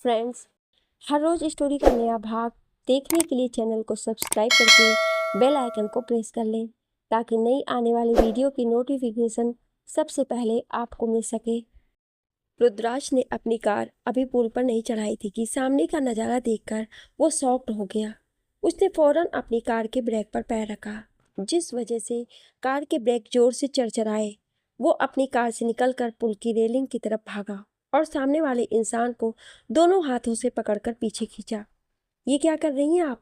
Friends, हर रोज़ story का नया भाग देखने के लिए चैनल को सब्सक्राइब करके बेल आइकन को प्रेस कर लें ताकि नई आने वाली वीडियो की नोटिफिकेशन सबसे पहले आपको मिल सके। रुद्राज ने अपनी कार अभी पुल पर नहीं चढ़ाई थी कि सामने का नज़ारा देखकर वो शॉक्ड हो गया। उसने फौरन अपनी कार के ब्रेक पर पैर रखा, जिस वजह से कार के ब्रेक जोर से चरचराए। वो अपनी कार से निकलकर पुल की रेलिंग की तरफ भागा और सामने वाले इंसान को दोनों हाथों से पकड़कर पीछे खींचा। ये क्या कर रही हैं आप?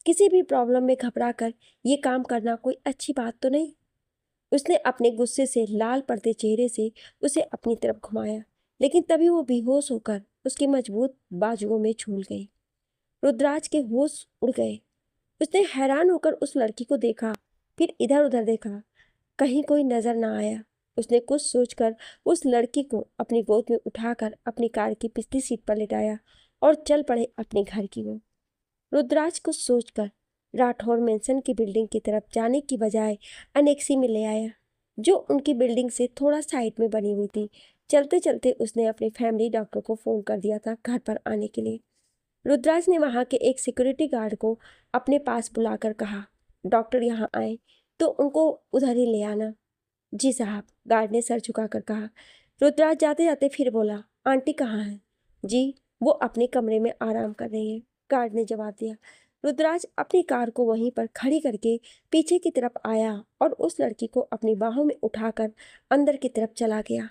किसी भी प्रॉब्लम में घबराकर ये काम करना कोई अच्छी बात तो नहीं। उसने अपने गुस्से से लाल पड़ते चेहरे से उसे अपनी तरफ घुमाया, लेकिन तभी वो बेहोश होकर उसकी मजबूत बाजुओं में झूल गई। रुद्राज के होश उड़ गए। उसने हैरान होकर उस लड़की को देखा, फिर इधर उधर देखा, कहीं कोई नजर ना आया। उसने कुछ सोचकर उस लड़की को अपनी गोद में उठाकर अपनी कार की पिछली सीट पर लेटाया और चल पड़े अपने घर की ओर। रुद्राज कुछ सोचकर राठौर मेंशन की बिल्डिंग की तरफ जाने की बजाय अनेक्सी में ले आया, जो उनकी बिल्डिंग से थोड़ा साइड में बनी हुई थी। चलते चलते उसने अपने फैमिली डॉक्टर को फ़ोन कर दिया था घर पर आने के लिए। रुद्राज ने वहाँ के एक सिक्योरिटी गार्ड को अपने पास बुलाकर कहा, डॉक्टर यहाँ आए तो उनको उधर ही ले आना। जी साहब, गार्ड ने सर झुकाकर कहा। रुद्राज जाते जाते फिर बोला, आंटी कहाँ हैं? जी, वो अपने कमरे में आराम कर रही हैं, गार्ड ने जवाब दिया। रुद्राज अपनी कार को वहीं पर खड़ी करके पीछे की तरफ आया और उस लड़की को अपनी बाहों में उठाकर अंदर की तरफ चला गया।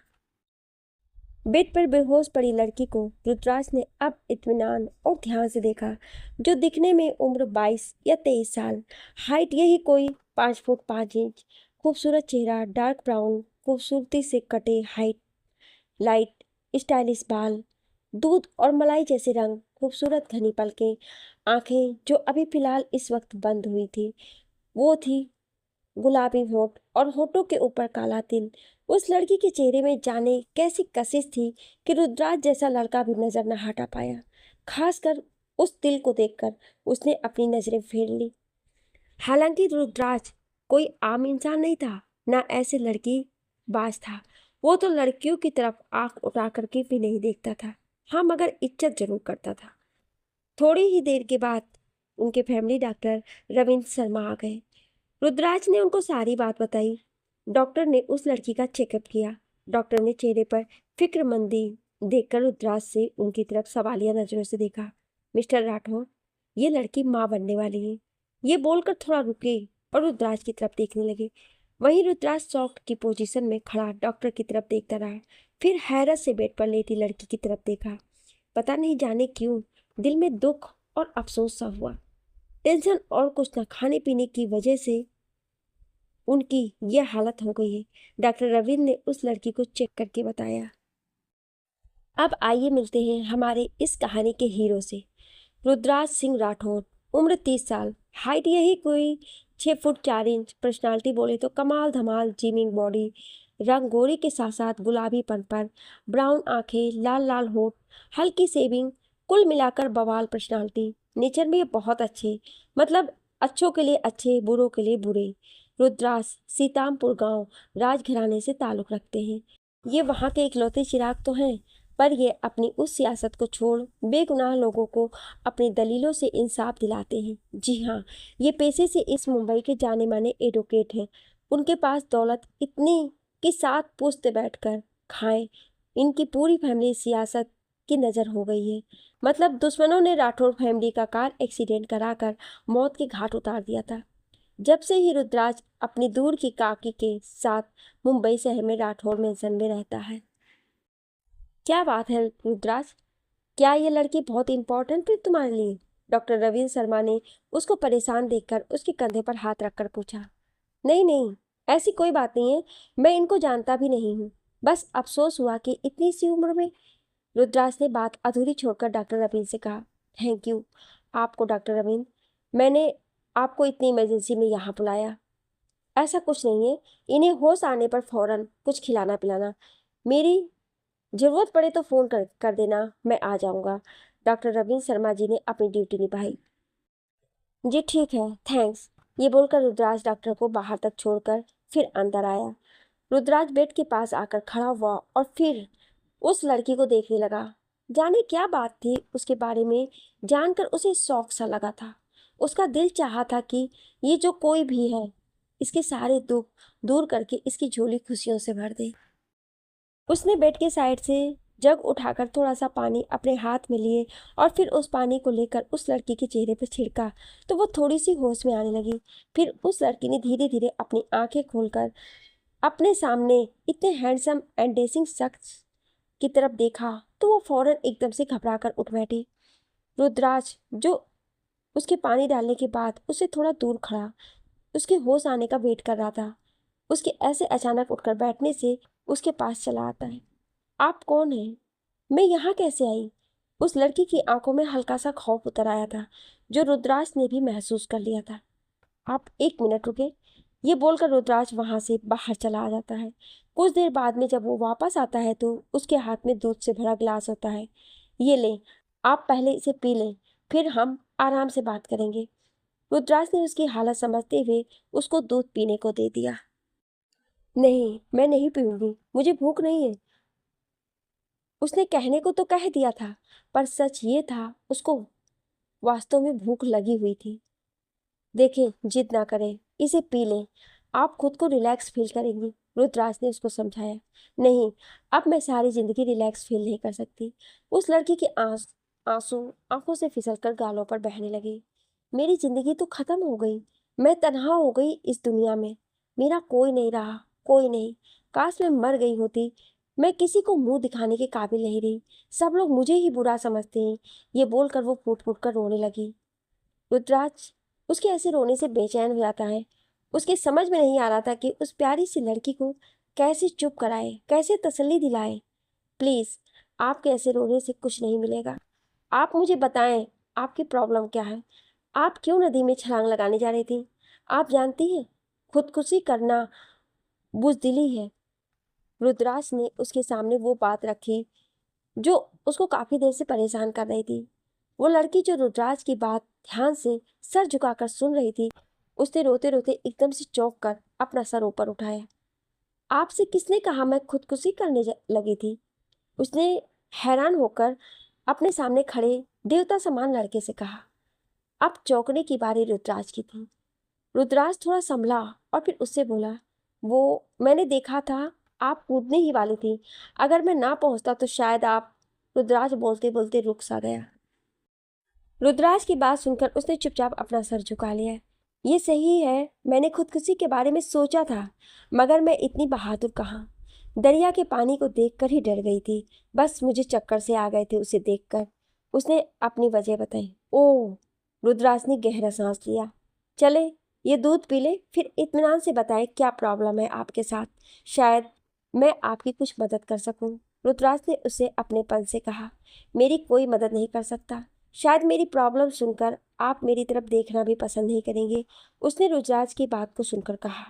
बेड पर बेहोश पड़ी लड़की को रुद्राज ने अब इत्मीनान और ध्यान से देखा, जो दिखने में उम्र 22 या 23 साल, हाइट यही कोई 5 फुट 5 इंच, खूबसूरत चेहरा, डार्क ब्राउन, खूबसूरती से कटे हाइट, लाइट स्टाइलिश बाल, दूध और मलाई जैसे रंग, खूबसूरत घनी पलकें, आंखें जो अभी फिलहाल इस वक्त बंद हुई थी। वो थी गुलाबी होंठ और होंठों के ऊपर काला तिल। उस लड़की के चेहरे में जाने कैसी कशिश थी कि रुद्राज जैसा लड़का भी नजर न हटा पाया। खासकर उस तिल को देखकर उसने अपनी नजरें फेर ली। हालांकि रुद्राज कोई आम इंसान नहीं था, ना ऐसे लड़की बाज था। वो तो लड़कियों की तरफ आंख उठा करके भी नहीं देखता था, हाँ मगर इज्जत जरूर करता था। थोड़ी ही देर के बाद उनके फैमिली डॉक्टर रविंद्र शर्मा आ गए। रुद्राज ने उनको सारी बात बताई। डॉक्टर ने उस लड़की का चेकअप किया। डॉक्टर ने चेहरे पर फिक्रमंदी देखकर रुद्राज से उनकी तरफ सवालिया नजरों से देखा। मिस्टर राठौर, ये लड़की माँ बनने वाली है, ये बोलकर थोड़ा रुके और रुद्राज की तरफ देखने लगे। वहीं रुद्राज सॉफ्ट की पोजीशन में खड़ा डॉक्टर की तरफ देखता रहा, फिर हैरत से बेड पर लेटी लड़की की तरफ देखा। पता नहीं जाने क्यों दिल में दुख और अफसोस सा हुआ। टेंशन और कुछ न खाने पीने की वजह से उनकी यह हालत हो गई है, डॉक्टर रविंद्र ने उस लड़की को चेक करके बताया। अब आइए मिलते हैं हमारे इस कहानी के हीरो से। रुद्राज सिंह राठौर, उम्र 30 साल, हाइट यही कोई 6 फुट 4 इंच, पर्सनालिटी बोले तो कमाल धमाल जिमिंग बॉडी, रंग गोरी के साथ साथ गुलाबीपन पर, ब्राउन आंखें, लाल लाल होठ, हल्की सेविंग, कुल मिलाकर बवाल पर्सनालिटी। नेचर में ये बहुत अच्छे, मतलब अच्छों के लिए अच्छे, बुरों के लिए बुरे। रुद्राज सीतामपुर गांव राजघराने से ताल्लुक़ रखते हैं। ये वहाँ के इकलौते चिराग तो हैं, पर ये अपनी उस सियासत को छोड़ बेगुनाह लोगों को अपनी दलीलों से इंसाफ दिलाते हैं। जी हाँ, ये पेशे से इस मुंबई के जाने माने एडवोकेट हैं। उनके पास दौलत इतनी कि 7 पुश्त बैठकर खाएं। इनकी पूरी फैमिली सियासत की नज़र हो गई है। मतलब दुश्मनों ने राठौर फैमिली का कार एक्सीडेंट कराकर मौत के घाट उतार दिया था। जब से ही रुद्राज अपनी दूर की काकी के साथ मुंबई शहर में राठौर मेंशन में रहता है। क्या बात है रुद्राज, क्या ये लड़की बहुत इंपॉर्टेंट है तुम्हारे लिए? डॉक्टर रविंद्र शर्मा ने उसको परेशान देखकर उसके कंधे पर हाथ रखकर पूछा। नहीं नहीं, ऐसी कोई बात नहीं है, मैं इनको जानता भी नहीं हूँ, बस अफसोस हुआ कि इतनी सी उम्र में। रुद्राज ने बात अधूरी छोड़कर डॉक्टर रविंद्र से कहा। थैंक यू आपको डॉक्टर रविंद्र, मैंने आपको इतनी इमरजेंसी में यहाँ बुलाया। ऐसा कुछ नहीं है, इन्हें होश आने पर फौरन कुछ खिलाना पिलाना, मेरी ज़रूरत पड़े तो फ़ोन कर देना, मैं आ जाऊँगा। डॉक्टर रविंद्र शर्मा जी ने अपनी ड्यूटी निभाई। जी ठीक है, थैंक्स। ये बोलकर रुद्राज डॉक्टर को बाहर तक छोड़कर फिर अंदर आया। रुद्राज बेड के पास आकर खड़ा हुआ और फिर उस लड़की को देखने लगा। जाने क्या बात थी उसके बारे में जानकर उसे शौक सा लगा था। उसका दिल चाहा था कि ये जो कोई भी है इसके सारे दुख दूर करके इसकी झोली खुशियों से भर दे। उसने बेड के साइड से जग उठाकर थोड़ा सा पानी अपने हाथ में लिए और फिर उस पानी को लेकर उस लड़की के चेहरे पर छिड़का तो वो थोड़ी सी होश में आने लगी। फिर उस लड़की ने धीरे धीरे अपनी आंखें खोलकर अपने सामने इतने हैंडसम एंड डेसिंग शख्स की तरफ देखा तो वो फौरन एकदम से घबरा कर उठ बैठी। रुद्राज जो उसके पानी डालने के बाद उससे थोड़ा दूर खड़ा उसके होश आने का वेट कर रहा था, उसके ऐसे अचानक उठकर बैठने से उसके पास चला आता है। आप कौन हैं? मैं यहाँ कैसे आई? उस लड़की की आंखों में हल्का सा खौफ उतर आया था जो रुद्राज ने भी महसूस कर लिया था। आप एक मिनट रुके, ये बोलकर रुद्राज वहां से बाहर चला आ जाता है। कुछ देर बाद में जब वो वापस आता है तो उसके हाथ में दूध से भरा गिलास होता है। ये लें, आप पहले इसे पी लें, फिर हम आराम से बात करेंगे। रुद्राज ने उसकी हालत समझते हुए उसको दूध पीने को दे दिया। नहीं, मैं नहीं पीऊंगी, मुझे भूख नहीं है। उसने कहने को तो कह दिया था पर सच ये था उसको वास्तव में भूख लगी हुई थी। देखें, जिद ना करें, इसे पी लें, आप खुद को रिलैक्स फील करेंगी। रुद्राज ने उसको समझाया। नहीं, अब मैं सारी जिंदगी रिलैक्स फील नहीं कर सकती। उस लड़की के आंसू आंखों से फिसलकर गालों पर बहने लगे। मेरी जिंदगी तो खत्म हो गई, मैं तन्हा हो गई इस दुनिया में, मेरा कोई नहीं रहा, कोई नहीं। काश मैं मर गई होती, मैं किसी को मुंह दिखाने के काबिल नहीं रही, सब लोग मुझे ही बुरा समझते हैं। ये बोलकर वो फूट फूट कर रोने लगी। रुद्राज उसके ऐसे रोने से बेचैन हो जाता है। उसके समझ में नहीं आ रहा था कि उस प्यारी सी लड़की को कैसे चुप कराए, कैसे तसल्ली दिलाए। प्लीज, आपके ऐसे रोने से कुछ नहीं मिलेगा। आप मुझे बताएं, आपकी प्रॉब्लम क्या है? आप क्यों नदी में छलांग लगाने जा रही थी? आप जानती हैं, खुदकुशी करना बुजदिली है। रुद्राज ने उसके सामने वो बात रखी जो उसको काफी देर से परेशान कर रही थी। वो लड़की जो रुद्राज की बात ध्यान से सर झुकाकर सुन रही थी, उसने रोते रोते एकदम से चौंक कर अपना सर ऊपर उठाया। आपसे किसने कहा मैं खुदकुशी करने लगी थी? उसने हैरान होकर अपने सामने खड़े देवता समान लड़के से कहा। अब चौंकने की बारी रुद्राज की थी। रुद्राज थोड़ा संभला और फिर उससे बोला, वो मैंने देखा था, आप कूदने ही वाली थी, अगर मैं ना पहुंचता तो शायद आप। रुद्राज बोलते बोलते रुक सा गया। रुद्राज की बात सुनकर उसने चुपचाप अपना सर झुका लिया। ये सही है, मैंने खुदकुशी के बारे में सोचा था, मगर मैं इतनी बहादुर कहाँ। दरिया के पानी को देखकर ही डर गई थी, बस मुझे चक्कर से आ गए थे उसे देखकर। उसने अपनी वजह बताई। ओह, रुद्राज ने गहरा सांस लिया। चले, ये दूध पी ले, फिर इत्मीनान से बताएं क्या प्रॉब्लम है आपके साथ, शायद मैं आपकी कुछ मदद कर सकूं। रुद्राज ने उसे अपनेपन से कहा। मेरी कोई मदद नहीं कर सकता, शायद मेरी प्रॉब्लम सुनकर आप मेरी तरफ देखना भी पसंद नहीं करेंगे, उसने रुद्राज की बात को सुनकर कहा।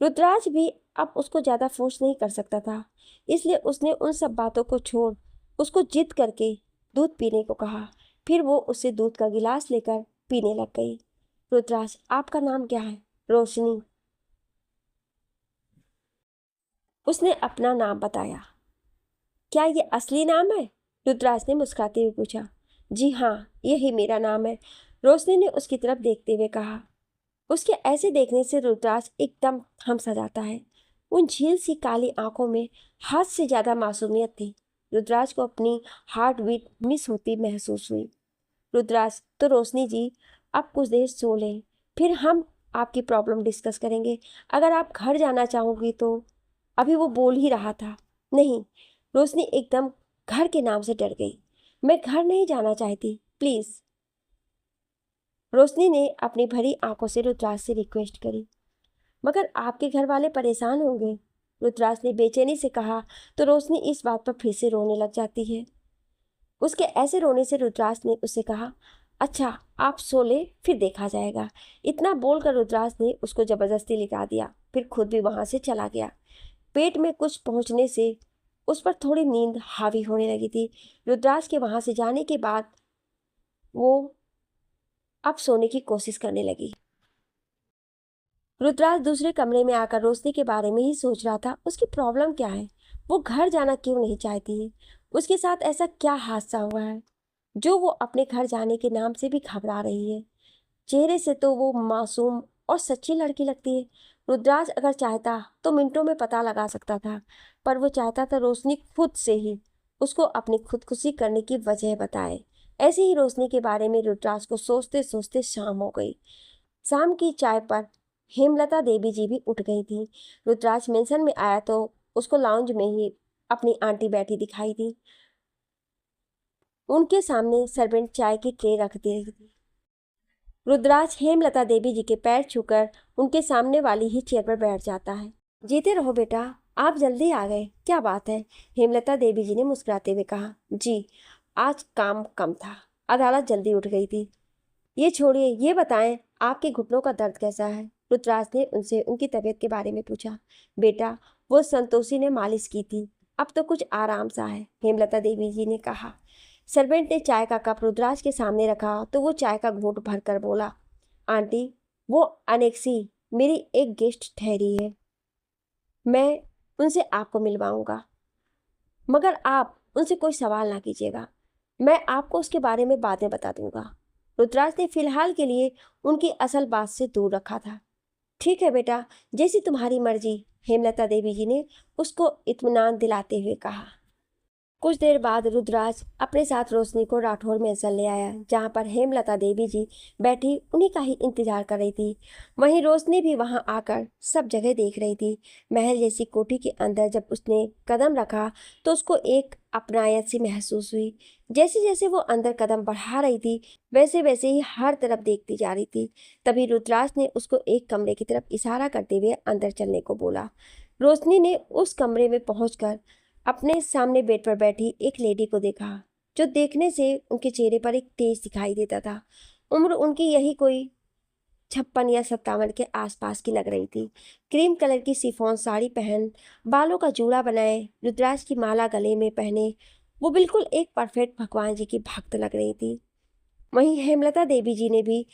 रुद्राज भी अब उसको ज़्यादा फोर्स नहीं कर सकता था, इसलिए उसने उन सब बातों को छोड़ उसको जिद करके दूध पीने को कहा। फिर वो उससे दूध का गिलास लेकर पीने लग गई। रुद्राज, आपका नाम क्या है? रोशनी। उसने अपना नाम बताया। क्या ये असली नाम है? रुद्राज ने मुस्कुराते हुए पूछा। जी हाँ, यही मेरा नाम है, रोशनी ने उसकी तरफ देखते हुए कहा। उसके ऐसे देखने से रुद्राज एकदम थम सा जाता है। उन झील सी काली आंखों में हाथ से ज्यादा मासूमियत थी। रुद्राज को अपनी हार्ट बीट मिस होती महसूस हुई। रुद्राज, तो रोशनी जी, आप कुछ देर सो लें, फिर हम आपकी प्रॉब्लम डिस्कस करेंगे। अगर आप घर जाना चाहोगी तो। अभी वो बोल ही रहा था। नहीं, रोशनी एकदम घर के नाम से डर गई। मैं घर नहीं जाना चाहती, प्लीज। रोशनी ने अपनी भरी आंखों से रुद्राज से रिक्वेस्ट करी। मगर आपके घर वाले परेशान होंगे, रुद्राज ने बेचैनी से कहा तो रोशनी इस बात पर फिर से रोने लग जाती है। उसके ऐसे रोने से रुद्राज ने उससे कहा, अच्छा आप सो ले, फिर देखा जाएगा। इतना बोलकर रुद्राज ने उसको जबरदस्ती लिटा दिया, फिर खुद भी वहां से चला गया। पेट में कुछ पहुंचने से उस पर थोड़ी नींद हावी होने लगी थी। रुद्राज के वहां से जाने के बाद वो अब सोने की कोशिश करने लगी। रुद्राज दूसरे कमरे में आकर रोशनी के बारे में ही सोच रहा था। उसकी प्रॉब्लम क्या है? वो घर जाना क्यों नहीं चाहती है? उसके साथ ऐसा क्या हादसा हुआ है जो वो अपने घर जाने के नाम से भी घबरा रही है। चेहरे से तो वो मासूम और सच्ची लड़की लगती है। रुद्राज अगर चाहता तो मिनटों में पता लगा सकता था, पर वो चाहता था रोशनी खुद से ही उसको अपनी खुदकुशी करने की वजह बताए। ऐसे ही रोशनी के बारे में रुद्राज को सोचते सोचते शाम हो गई। शाम की चाय पर हेमलता देवी जी भी उठ गई थी। रुद्राज मेंशन में आया तो उसको लाउंज में ही अपनी आंटी बैठी दिखाई दी। उनके सामने सर्वेंट चाय की ट्रे रख दी थी। रुद्राज हेमलता देवी जी के पैर छूकर उनके सामने वाली ही चेयर पर बैठ जाता है। जीते रहो बेटा, आप जल्दी आ गए, क्या बात है? हेमलता देवी जी ने मुस्कुराते हुए कहा। जी, आज काम कम था, अदालत जल्दी उठ गई थी। ये छोड़िए, ये बताएं आपके घुटनों का दर्द कैसा है? रुद्राज ने उनसे उनकी तबीयत के बारे में पूछा। बेटा, वो संतोषी ने मालिश की थी, अब तो कुछ आराम सा है, हेमलता देवी जी ने कहा। सर्वेंट ने चाय का कप रुद्राज के सामने रखा तो वो चाय का घूंट भरकर बोला। आंटी, वो अनेक्सी मेरी एक गेस्ट ठहरी है, मैं उनसे आपको मिलवाऊंगा, मगर आप उनसे कोई सवाल ना कीजिएगा, मैं आपको उसके बारे में बाद में बता दूंगा। रुद्राज ने फिलहाल के लिए उनकी असल बात से दूर रखा था। ठीक है बेटा, जैसी तुम्हारी मर्जी, हेमलता देवी जी ने उसको इत्मीनान दिलाते हुए कहा। कुछ देर बाद रुद्राज अपने साथ रोशनी को राठौर मैंसन ले आया, जहाँ पर हेमलता देवी जी बैठी उन्हीं का ही इंतजार कर रही थी। वहीं रोशनी भी वहां आकर सब जगह देख रही थी। महल जैसी कोठी के अंदर जब उसने कदम रखा तो उसको एक अपनायत सी महसूस हुई। जैसे जैसे वो अंदर कदम बढ़ा रही थी वैसे वैसे ही हर तरफ देखती जा रही थी। तभी रुद्राज ने उसको एक कमरे की तरफ इशारा करते हुए अंदर चलने को बोला। रोशनी ने उस कमरे में पहुंचकर अपने सामने बेड पर बैठी एक लेडी को देखा, जो देखने से उनके चेहरे पर एक तेज दिखाई देता था। उम्र उनकी यही कोई 56 या 57 के आसपास की लग रही थी। क्रीम कलर की शिफॉन साड़ी पहन, बालों का जूड़ा बनाए, रुद्राज की माला गले में पहने वो बिल्कुल एक परफेक्ट भगवान जी की भक्त लग रही थी। वहीं हेमलता देवी जी ने भी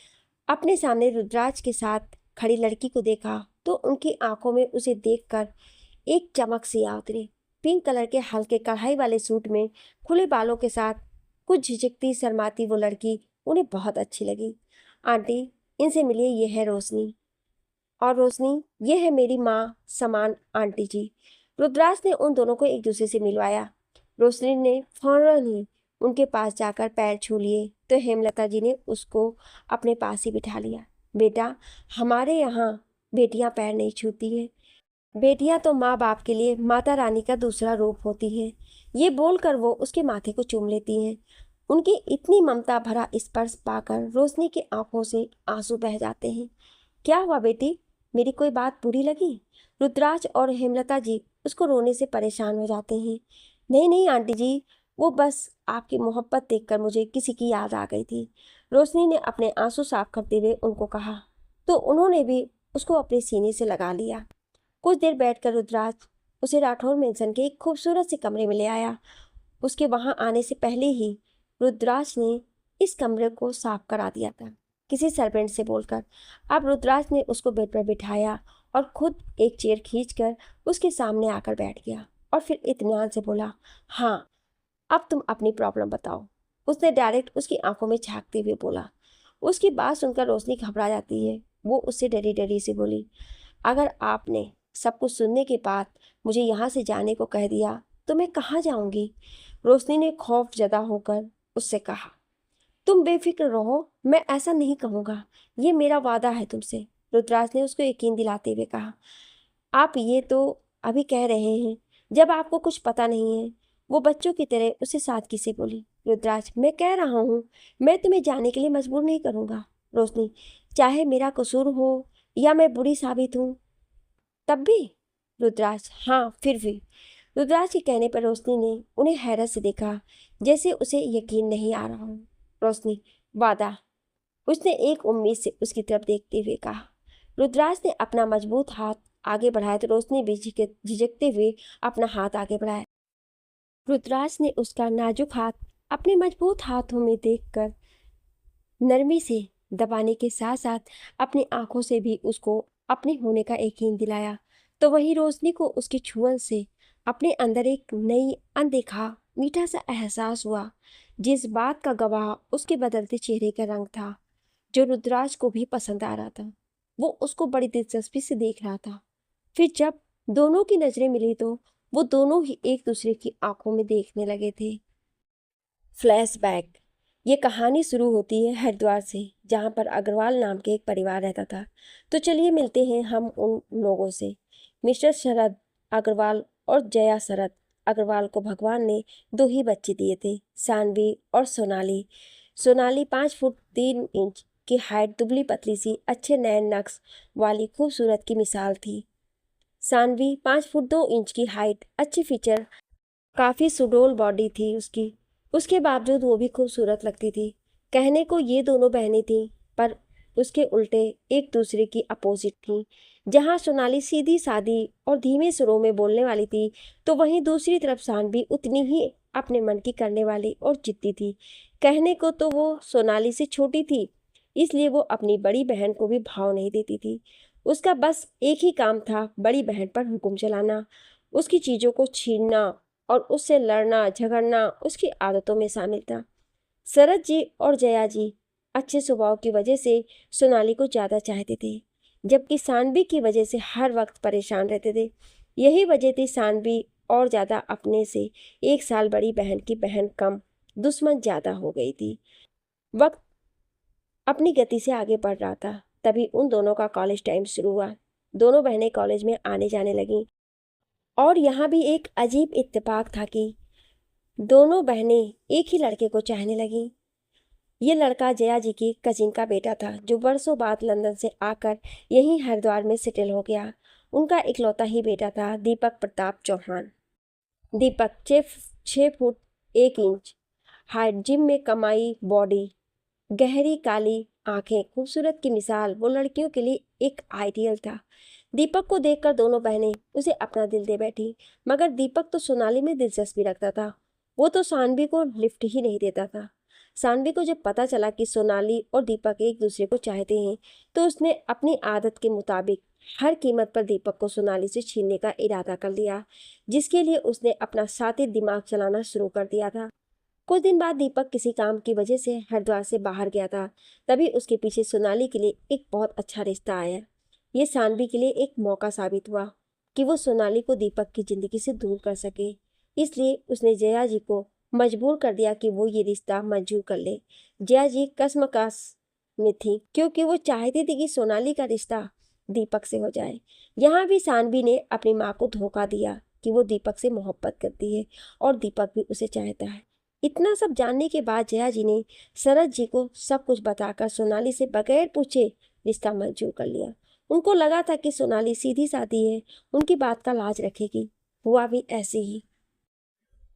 अपने सामने रुद्राज के साथ खड़ी लड़की को देखा तो उनकी आंखों में उसे देखकर एक चमक सी आ उतरी। पिंक कलर के हल्के कढ़ाई वाले सूट में खुले बालों के साथ कुछ झिझकती शर्माती वो लड़की उन्हें बहुत अच्छी लगी। आंटी, इनसे मिलिए, ये है रोशनी, और रोशनी ये है मेरी माँ समान आंटी जी। रुद्राज ने उन दोनों को एक दूसरे से मिलवाया। रोशनी ने फौरन ही उनके पास जाकर पैर छू लिए तो हेमलता जी ने उसको अपने पास ही बिठा लिया। बेटा, हमारे यहाँ बेटियां पैर नहीं छूती हैं, बेटियां तो माँ बाप के लिए माता रानी का दूसरा रूप होती हैं। ये बोलकर वो उसके माथे को चूम लेती हैं। उनकी इतनी ममता भरा स्पर्श पाकर रोशनी की आंखों से आंसू बह जाते हैं। क्या हुआ बेटी, मेरी कोई बात बुरी लगी? रुद्राज और हेमलता जी उसको रोने से परेशान हो जाते हैं। नहीं नहीं आंटी जी, वो बस आपकी मोहब्बत देखकर मुझे किसी की याद आ गई थी, रोशनी ने अपने आंसू साफ करते हुए उनको कहा। तो उन्होंने भी उसको अपने सीने से लगा लिया। कुछ देर बैठकर रुद्राज उसे राठौर मेंशन के एक खूबसूरत से कमरे में ले आया। उसके वहां आने से पहले ही रुद्राज ने इस कमरे को साफ करा दिया था, किसी सर्वेंट से बोलकर। अब रुद्राज ने उसको बेड पर बिठाया और खुद एक चेयर खींचकर उसके सामने आकर बैठ गया और फिर इत्मीनान से बोला, हाँ, अब तुम अपनी प्रॉब्लम बताओ। उसने डायरेक्ट उसकी आंखों में झांकते हुए बोला। उसकी बात सुनकर रोशनी घबरा जाती है। वो उससे डरी डरी से बोली, अगर आपने सब कुछ सुनने के बाद मुझे यहाँ से जाने को कह दिया तो मैं कहाँ जाऊंगी? रोशनी ने खौफ ज़दा होकर उससे कहा। तुम बेफिक्र रहो, मैं ऐसा नहीं कहूँगा, ये मेरा वादा है तुमसे, रुद्राज ने उसको यकीन दिलाते हुए कहा। आप ये तो अभी कह रहे हैं जब आपको कुछ पता नहीं है, वो बच्चों की तरह उसे सादगी से बोली। रुद्राज, मैं कह रहा हूँ, मैं तुम्हें जाने के लिए मजबूर नहीं करूँगा। रोशनी, चाहे मेरा कसूर हो या मैं बुरी साबित हूँ तब भी? रुद्राज, हाँ फिर भी। रुद्राज के कहने पर रोशनी ने उन्हें हैरत से देखा, जैसे उसे यकीन नहीं आ रहा हो। रोशनी, वादा, उसने एक उम्मीद से उसकी तरफ देखते हुए कहा। रुद्राज ने अपना मजबूत हाथ आगे बढ़ाया तो रोशनी भी झिझकते हुए अपना हाथ आगे बढ़ाया। रुद्राज ने उसका नाजुक हाथ अपने मजबूत हाथों में देखकर नरमी से दबाने के साथ साथ अपनी आंखों से भी उसको अपने होने का यकीन दिलाया। तो वहीं रोशनी को उसके छुअन से अपने अंदर एक नई अनदेखा मीठा सा एहसास हुआ, जिस बात का गवाह उसके बदलते चेहरे का रंग था, जो रुद्राज को भी पसंद आ रहा था। वो उसको बड़ी दिलचस्पी से देख रहा था। फिर जब दोनों की नजरें मिली तो वो दोनों ही एक दूसरे की आंखों में देखने लगे थे। फ्लैशबैक। ये कहानी शुरू होती है हरिद्वार से, जहाँ पर अग्रवाल नाम के एक परिवार रहता था। तो चलिए मिलते हैं हम उन लोगों से। मिस्टर शरद अग्रवाल और जया शरद अग्रवाल को भगवान ने 2 ही बच्चे दिए थे, सानवी और सोनाली। सोनाली 5 फुट 3 इंच की हाइट, दुबली पतली सी, अच्छे नैन नक्श वाली खूबसूरत की मिसाल थी। सानवी 5 फुट 2 इंच की हाइट, अच्छी फीचर, काफ़ी सुडौल बॉडी थी उसकी। उसके बावजूद वो भी खूबसूरत लगती थी। कहने को ये दोनों बहनें थीं, पर उसके उल्टे एक दूसरे की अपोजिट थीं। जहाँ सोनाली सीधी सादी और धीमे सुरों में बोलने वाली थी, तो वहीं दूसरी तरफ सानवी उतनी ही अपने मन की करने वाली और जिद्दी थी। कहने को तो वो सोनाली से छोटी थी, इसलिए वो अपनी बड़ी बहन को भी भाव नहीं देती थी। उसका बस एक ही काम था, बड़ी बहन पर हुक्म चलाना, उसकी चीज़ों को छीनना और उससे लड़ना झगड़ना उसकी आदतों में शामिल था। शरद जी और जया जी अच्छे स्वभाव की वजह से सोनाली को ज़्यादा चाहते थे, जबकि सानवी की वजह से हर वक्त परेशान रहते थे। यही वजह थी सानवी और ज़्यादा अपने से 1 साल बड़ी बहन की बहन कम, दुश्मन ज़्यादा हो गई थी। वक्त अपनी गति से आगे बढ़ रहा था, तभी उन दोनों का कॉलेज टाइम शुरू हुआ। दोनों बहनें कॉलेज में आने जाने लगीं। और यहाँ भी एक अजीब इत्तेफाक था कि दोनों बहनें एक ही लड़के को चाहने लगीं। ये लड़का जया जी की कजिन का बेटा था, जो वर्षों बाद लंदन से आकर यहीं हरिद्वार में सेटल हो गया। उनका इकलौता ही बेटा था, दीपक प्रताप चौहान। दीपक 6 फुट 1 इंच हाइट, जिम में कमाई बॉडी, गहरी काली आंखें, खूबसूरत की मिसाल। वो लड़कियों के लिए एक आइडियल था। दीपक को देखकर दोनों बहनें उसे अपना दिल दे बैठी, मगर दीपक तो सोनाली में दिलचस्पी रखता था। वो तो सानवी को लिफ्ट ही नहीं देता था। सानवी को जब पता चला कि सोनाली और दीपक एक दूसरे को चाहते हैं, तो उसने अपनी आदत के मुताबिक हर कीमत पर दीपक को सोनाली से छीनने का इरादा कर लिया, जिसके लिए उसने अपना साथी दिमाग चलाना शुरू कर दिया था। कुछ दिन बाद दीपक किसी काम की वजह से हरिद्वार से बाहर गया था। तभी उसके पीछे सोनाली के लिए एक बहुत अच्छा रिश्ता आया। ये सानवी के लिए एक मौका साबित हुआ कि वो सोनाली को दीपक की जिंदगी से दूर कर सके। इसलिए उसने जया जी को मजबूर कर दिया कि वो ये रिश्ता मंजूर कर ले। जया जी कश्मकश में थी, क्योंकि वो चाहती थी कि सोनाली का रिश्ता दीपक से हो जाए। यहाँ भी सानवी ने अपनी माँ को धोखा दिया कि वो दीपक से मोहब्बत करती है और दीपक भी उसे चाहता है। इतना सब जानने के बाद जया जी ने शरद जी को सब कुछ बताकर सोनाली से बगैर पूछे रिश्ता मंजूर कर लिया। उनको लगा था कि सोनाली सीधी सादी है, उनकी बात का लाज रखेगी। हुआ भी ऐसे ही।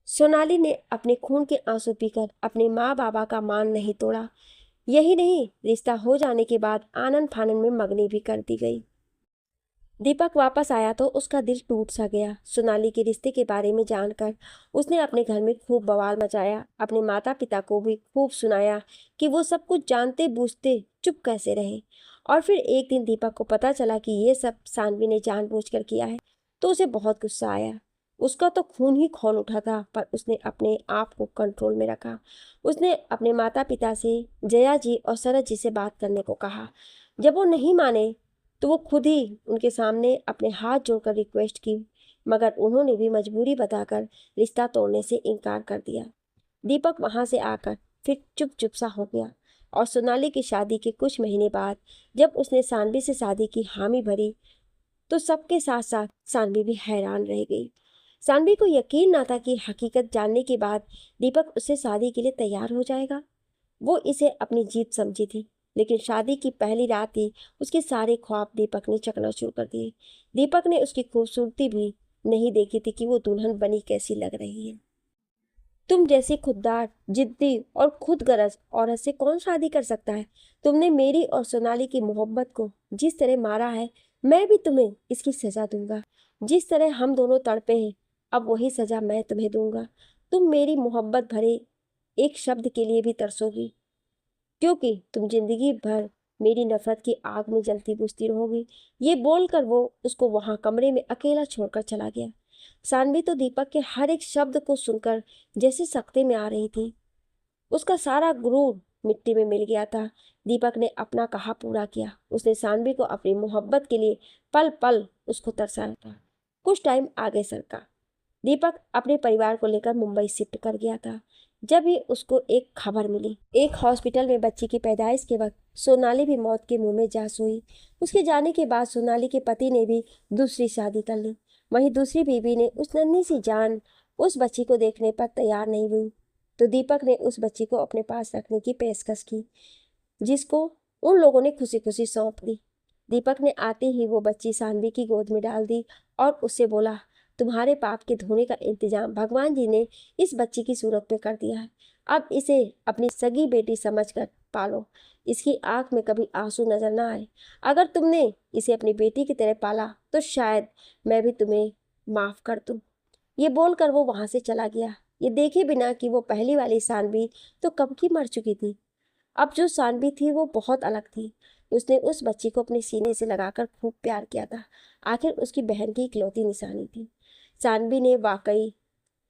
सोनाली ने अपने खून के आंसू पीकर अपने माँ बाबा का मान नहीं तोड़ा। यही नहीं, रिश्ता हो जाने के बाद आनन फानन में मगनी भी कर दी गई। दीपक वापस आया तो उसका दिल टूट सा गया। सोनाली के रिश्ते के बारे में जानकर उसने अपने घर में खूब बवाल मचाया, अपने माता पिता को भी खूब सुनाया कि वो सब कुछ जानते बूझते चुप कैसे रहे। और फिर एक दिन दीपक को पता चला कि ये सब सानवी ने जानबूझकर किया है, तो उसे बहुत गुस्सा आया। उसका तो खून ही खौल उठा था, पर उसने अपने आप को कंट्रोल में रखा। उसने अपने माता पिता से जया जी और शरद जी से बात करने को कहा। जब वो नहीं माने तो वो खुद ही उनके सामने अपने हाथ जोड़कर रिक्वेस्ट की, मगर उन्होंने भी मजबूरी बताकर रिश्ता तोड़ने से इनकार कर दिया। दीपक वहां से आकर फिर चुप सा हो गया। और सोनाली की शादी के कुछ महीने बाद जब उसने सानवी से शादी की हामी भरी, तो सबके साथ साथ सानवी भी हैरान रह गई। सानवी को यकीन ना था कि हकीकत जानने के बाद दीपक उससे शादी के लिए तैयार हो जाएगा। वो इसे अपनी जीत समझी थी, लेकिन शादी की पहली रात ही उसके सारे ख्वाब दीपक ने चकनाचूर कर दिए। दीपक ने उसकी खूबसूरती भी नहीं देखी थी कि वो दुल्हन बनी कैसी लग रही है। तुम जैसी खुददार, जिद्दी और खुदगर्ज औरत से कौन शादी कर सकता है? तुमने मेरी और सोनाली की मोहब्बत को जिस तरह मारा है, मैं भी तुम्हें इसकी सजा दूंगा। जिस तरह हम दोनों तड़पे हैं, अब वही सजा मैं तुम्हें दूंगा। तुम मेरी मोहब्बत भरे एक शब्द के लिए भी तरसोगी, क्योंकि तुम जिंदगी भर मेरी नफरत की आग में जलती बुझती रहोगी। ये बोलकर वो उसको वहां कमरे में अकेला छोड़कर चला गया। सानवी तो दीपक के हर एक शब्द को सुनकर जैसे सकते में आ रही थी। उसका सारा गुरूर मिट्टी में मिल गया था। दीपक ने अपना कहा पूरा किया। उसने सानवी को अपनी मोहब्बत के लिए पल पल उसको तरसाया था। कुछ टाइम आगे सरका। दीपक अपने परिवार को लेकर मुंबई शिफ्ट कर गया था। जब ही उसको एक खबर मिली, एक हॉस्पिटल में बच्ची की पैदाइश के वक्त सोनाली भी मौत के मुंह में जा सोई। उसके जाने के बाद सोनाली के पति ने भी दूसरी शादी कर ली। वहीं दूसरी बीवी ने उस नन्ही सी जान उस बच्ची को देखने पर तैयार नहीं हुई, तो दीपक ने उस बच्ची को अपने पास रखने की पेशकश की, जिसको उन लोगों ने खुशी खुशी सौंप दी। दीपक ने आते ही वो बच्ची सानवी की गोद में डाल दी और उससे बोला, तुम्हारे पाप के धोने का इंतजाम भगवान जी ने इस बच्ची की सूरत में कर दिया है। अब इसे अपनी सगी बेटी समझकर पालो। इसकी आंख में कभी आंसू नजर ना आए। अगर तुमने इसे अपनी बेटी की तरह पाला तो शायद मैं भी तुम्हें माफ कर दूं। ये बोलकर वो वहां से चला गया, ये देखे बिना कि वो पहली वाली सानवी तो कब की मर चुकी थी। अब जो सानवी थी वो बहुत अलग थी। उसने उस बच्ची को अपने सीने से लगाकर खूब प्यार किया था। आखिर उसकी बहन की इकलौती निशानी थी। सानवी ने वाकई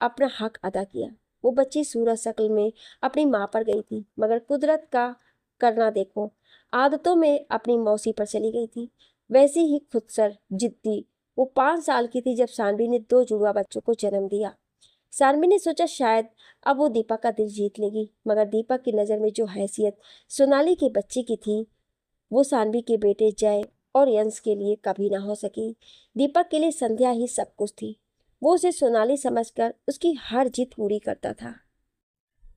अपना हक अदा किया। वो बच्ची सूरत शक्ल में अपनी माँ पर गई थी, मगर कुदरत का करना देखो, आदतों में अपनी मौसी पर चली गई थी। वैसी ही खुदसर, जिद्दी वो 5 साल की थी जब सानवी ने 2 जुड़वा बच्चों को जन्म दिया। सानवी ने सोचा शायद अब वो दीपक का दिल जीत लेगी, मगर दीपक की नज़र में जो हैसियत सोनाली के बच्चे की थी वो सानवी के बेटे जय और यंश के लिए कभी ना हो सकी। दीपक के लिए संध्या ही सब कुछ थी। वो उसे सोनाली समझकर उसकी हर जिद पूरी करता था।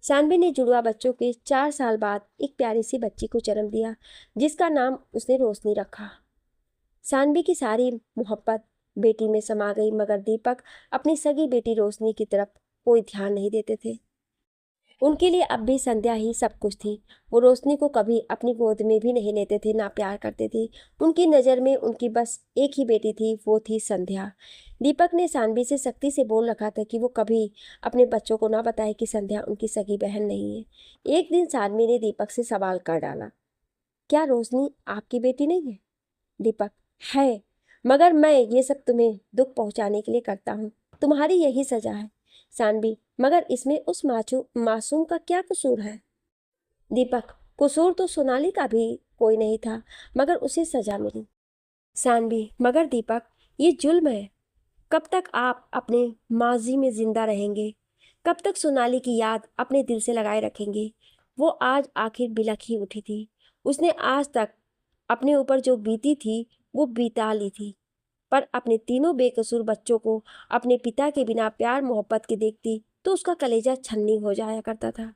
सानवी ने जुड़वा बच्चों के 4 साल बाद एक प्यारी सी बच्ची को जन्म दिया, जिसका नाम उसने रोशनी रखा। सानवी की सारी मोहब्बत बेटी में समा गई, मगर दीपक अपनी सगी बेटी रोशनी की तरफ कोई ध्यान नहीं देते थे। उनके लिए अब भी संध्या ही सब कुछ थी। वो रोशनी को कभी अपनी गोद में भी नहीं लेते थे, ना प्यार करते थे। उनकी नज़र में उनकी बस एक ही बेटी थी, वो थी संध्या। दीपक ने सानवी से सख्ती से बोल रखा था कि वो कभी अपने बच्चों को ना बताए कि संध्या उनकी सगी बहन नहीं है। एक दिन सानवी ने दीपक से सवाल कर डाला, क्या रोशनी आपकी बेटी नहीं है? दीपक, है, मगर मैं ये सब तुम्हें दुख पहुंचाने के लिए करता हूँ। तुम्हारी यही सजा है। सानवी, मगर इसमें उस मासूम का क्या कसूर है? दीपक, कसूर तो सोनाली का भी कोई नहीं था, मगर उसे सजा मिली। सानवी, मगर दीपक, ये जुल्म है। कब तक आप अपने माजी में जिंदा रहेंगे? कब तक सोनाली की याद अपने दिल से लगाए रखेंगे? वो आज आखिर बिलख ही उठी थी। उसने आज तक अपने ऊपर जो बीती थी वो बिता ली थी, पर अपने तीनों बेकसूर बच्चों को अपने पिता के बिना प्यार मोहब्बत के देखती तो उसका कलेजा छन्नी हो जाया करता था।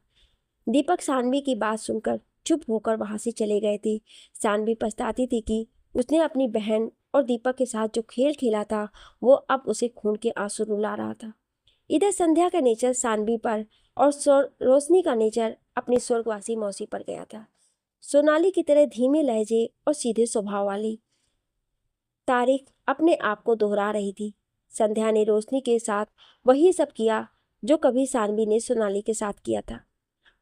दीपक सानवी की बात सुनकर चुप होकर वहां से चले गए थे। सानवी पछताती थी कि उसने अपनी बहन और दीपक के साथ जो खेल खेला था वो अब उसे खून के आंसू रुला रहा था। इधर संध्या का नेचर सानवी पर और रोशनी का नेचर अपनी स्वर्गवासी मौसी पर गया था। सोनाली की तरह धीमे लहजे और सीधे स्वभाव वाली तारीख अपने आप को दोहरा रही थी। संध्या ने रोशनी के साथ वही सब किया जो कभी सानवी ने सोनाली के साथ किया था।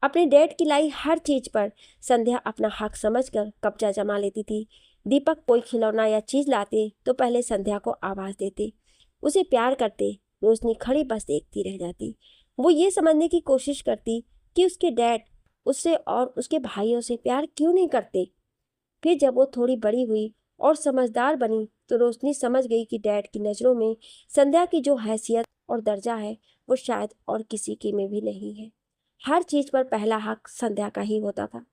अपने डैड की लाई हर चीज पर संध्या अपना हक समझकर कब्जा जमा लेती थी। दीपक कोई खिलौना या चीज लाते तो पहले संध्या को आवाज देते, उसे प्यार करते। रोशनी खड़ी बस देखती रह जाती। वो ये समझने की कोशिश करती कि उसके डैड उससे और उसके भाइयों से प्यार क्यों नहीं करते। फिर जब वो थोड़ी बड़ी हुई और समझदार बनी तो रोशनी समझ गई कि डैड की नज़रों में संध्या की जो हैसियत और दर्जा है वो शायद और किसी के में भी नहीं है। हर चीज़ पर पहला हक संध्या का ही होता था।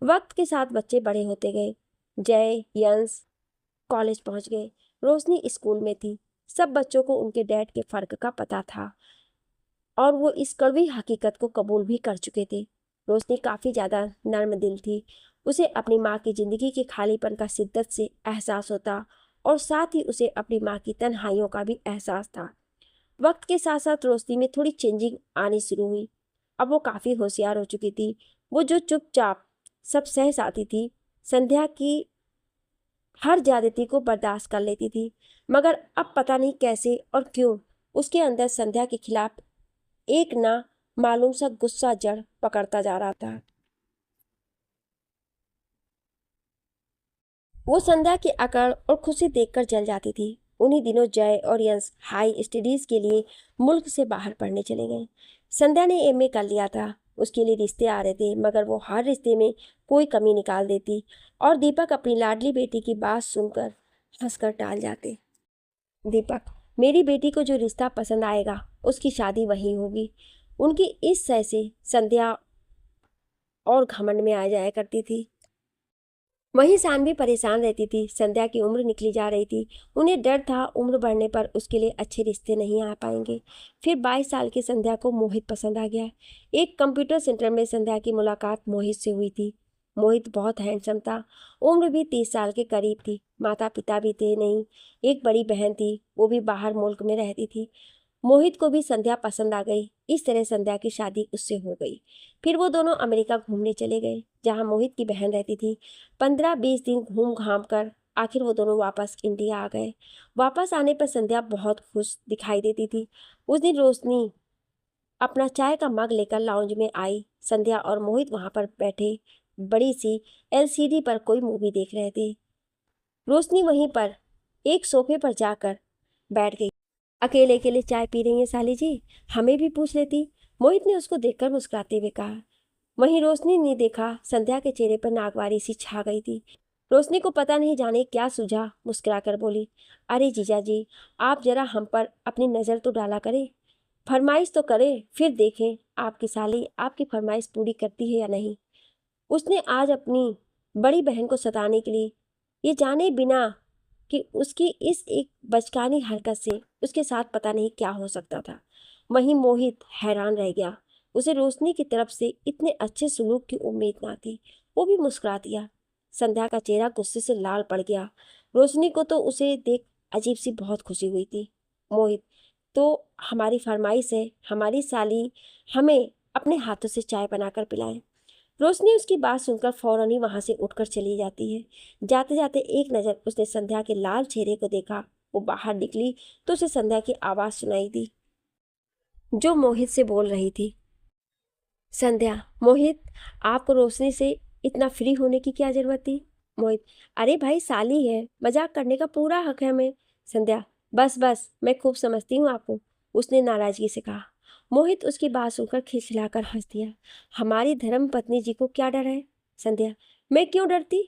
वक्त के साथ बच्चे बड़े होते गए। जय, यंश कॉलेज पहुंच गए। रोशनी स्कूल में थी। सब बच्चों को उनके डैड के फ़र्क का पता था और वो इस कड़वी हकीकत को कबूल भी कर चुके थे। रोशनी काफ़ी ज़्यादा नर्म दिल थी। उसे अपनी माँ की ज़िंदगी के खालीपन का शिद्दत से एहसास होता और साथ ही उसे अपनी माँ की तन्हाइयों का भी एहसास था। वक्त के साथ साथ रोशनी में थोड़ी चेंजिंग आनी शुरू हुई। अब वो काफ़ी होशियार हो चुकी थी। वो जो चुपचाप सब सह जाती थी, संध्या की हर ज्यादती को बर्दाश्त कर लेती थी, मगर अब पता नहीं कैसे और क्यों उसके अंदर संध्या के खिलाफ एक ना मालूम सा गुस्सा जड़ पकड़ता जा रहा था। वो संध्या की अकड़ और खुशी देखकर जल जाती थी। उन्हीं दिनों जय और यंश हाई स्टडीज के लिए मुल्क से बाहर पढ़ने चले गए। संध्या ने एमए कर लिया था। उसके लिए रिश्ते आ रहे थे, मगर वो हर रिश्ते में कोई कमी निकाल देती और दीपक अपनी लाडली बेटी की बात सुनकर हंसकर टाल जाते। दीपक, मेरी बेटी को जो रिश्ता पसंद आएगा उसकी शादी वहीं होगी। उनकी इस सह से संध्या और घमंड में आ जाया करती थी। वहीं सानवी परेशान रहती थी। संध्या की उम्र निकली जा रही थी। उन्हें डर था उम्र बढ़ने पर उसके लिए अच्छे रिश्ते नहीं आ पाएंगे। फिर 22 साल की संध्या को मोहित पसंद आ गया। एक कंप्यूटर सेंटर में संध्या की मुलाकात मोहित से हुई थी। मोहित बहुत हैंडसम था। उम्र भी 30 साल के करीब थी। माता पिता भी थे नहीं। एक बड़ी बहन थी, वो भी बाहर मुल्क में रहती थी। मोहित को भी संध्या पसंद आ गई। इस तरह संध्या की शादी उससे हो गई। फिर वो दोनों अमेरिका घूमने चले गए, जहां मोहित की बहन रहती थी। 15-20 दिन घूम घाम कर आखिर वो दोनों वापस इंडिया आ गए। वापस आने पर संध्या बहुत खुश दिखाई देती थी। उस दिन रोशनी अपना चाय का मग लेकर लाउंज में आई। संध्या और मोहित वहां पर बैठे बड़ी सी एलसीडी पर कोई मूवी देख रहे थे। रोशनी वहीं पर एक सोफे पर जाकर बैठ गई। अकेले अकेले चाय पी रही हैं साली जी, हमें भी पूछ लेती, मोहित ने उसको देखकर मुस्कुराते हुए कहा। वहीं रोशनी ने देखा संध्या के चेहरे पर नागवारी सी छा गई थी। रोशनी को पता नहीं जाने क्या सूझा, मुस्कुराकर बोली, अरे जीजा जी, आप जरा हम पर अपनी नज़र तो डाला करें, फरमाइश तो करें, फिर देखें आपकी साली आपकी फरमाइश पूरी करती है या नहीं। उसने आज अपनी बड़ी बहन को सताने के लिए, ये जाने बिना कि उसकी इस एक बचकानी हरकत से उसके साथ पता नहीं क्या हो सकता था। वहीं मोहित हैरान रह गया। उसे रोशनी की तरफ से इतने अच्छे सलूक की उम्मीद ना थी। वो भी मुस्कुरा दिया। संध्या का चेहरा गुस्से से लाल पड़ गया। रोशनी को तो उसे देख अजीब सी बहुत खुशी हुई थी। मोहित, तो हमारी फरमाइश है, हमारी साली हमें अपने हाथों से चाय बनाकर पिलाए। रोशनी उसकी बात सुनकर फौरन ही वहां से उठकर चली जाती है। जाते जाते एक नज़र उसने संध्या के लाल चेहरे को देखा। वो बाहर निकली तो उसे संध्या की आवाज़ सुनाई दी, जो मोहित से बोल रही थी। संध्या, मोहित, आपको रोशनी से इतना फ्री होने की क्या जरूरत थी? मोहित, अरे भाई साली है, मजाक करने का पूरा हक है हमें। संध्या, बस बस, मैं खूब समझती हूँ आपको, उसने नाराजगी से कहा। मोहित उसकी बात सुनकर खिलखिलाकर हंस दिया। हमारी धर्म पत्नी जी को क्या डर है? संध्या, मैं क्यों डरती?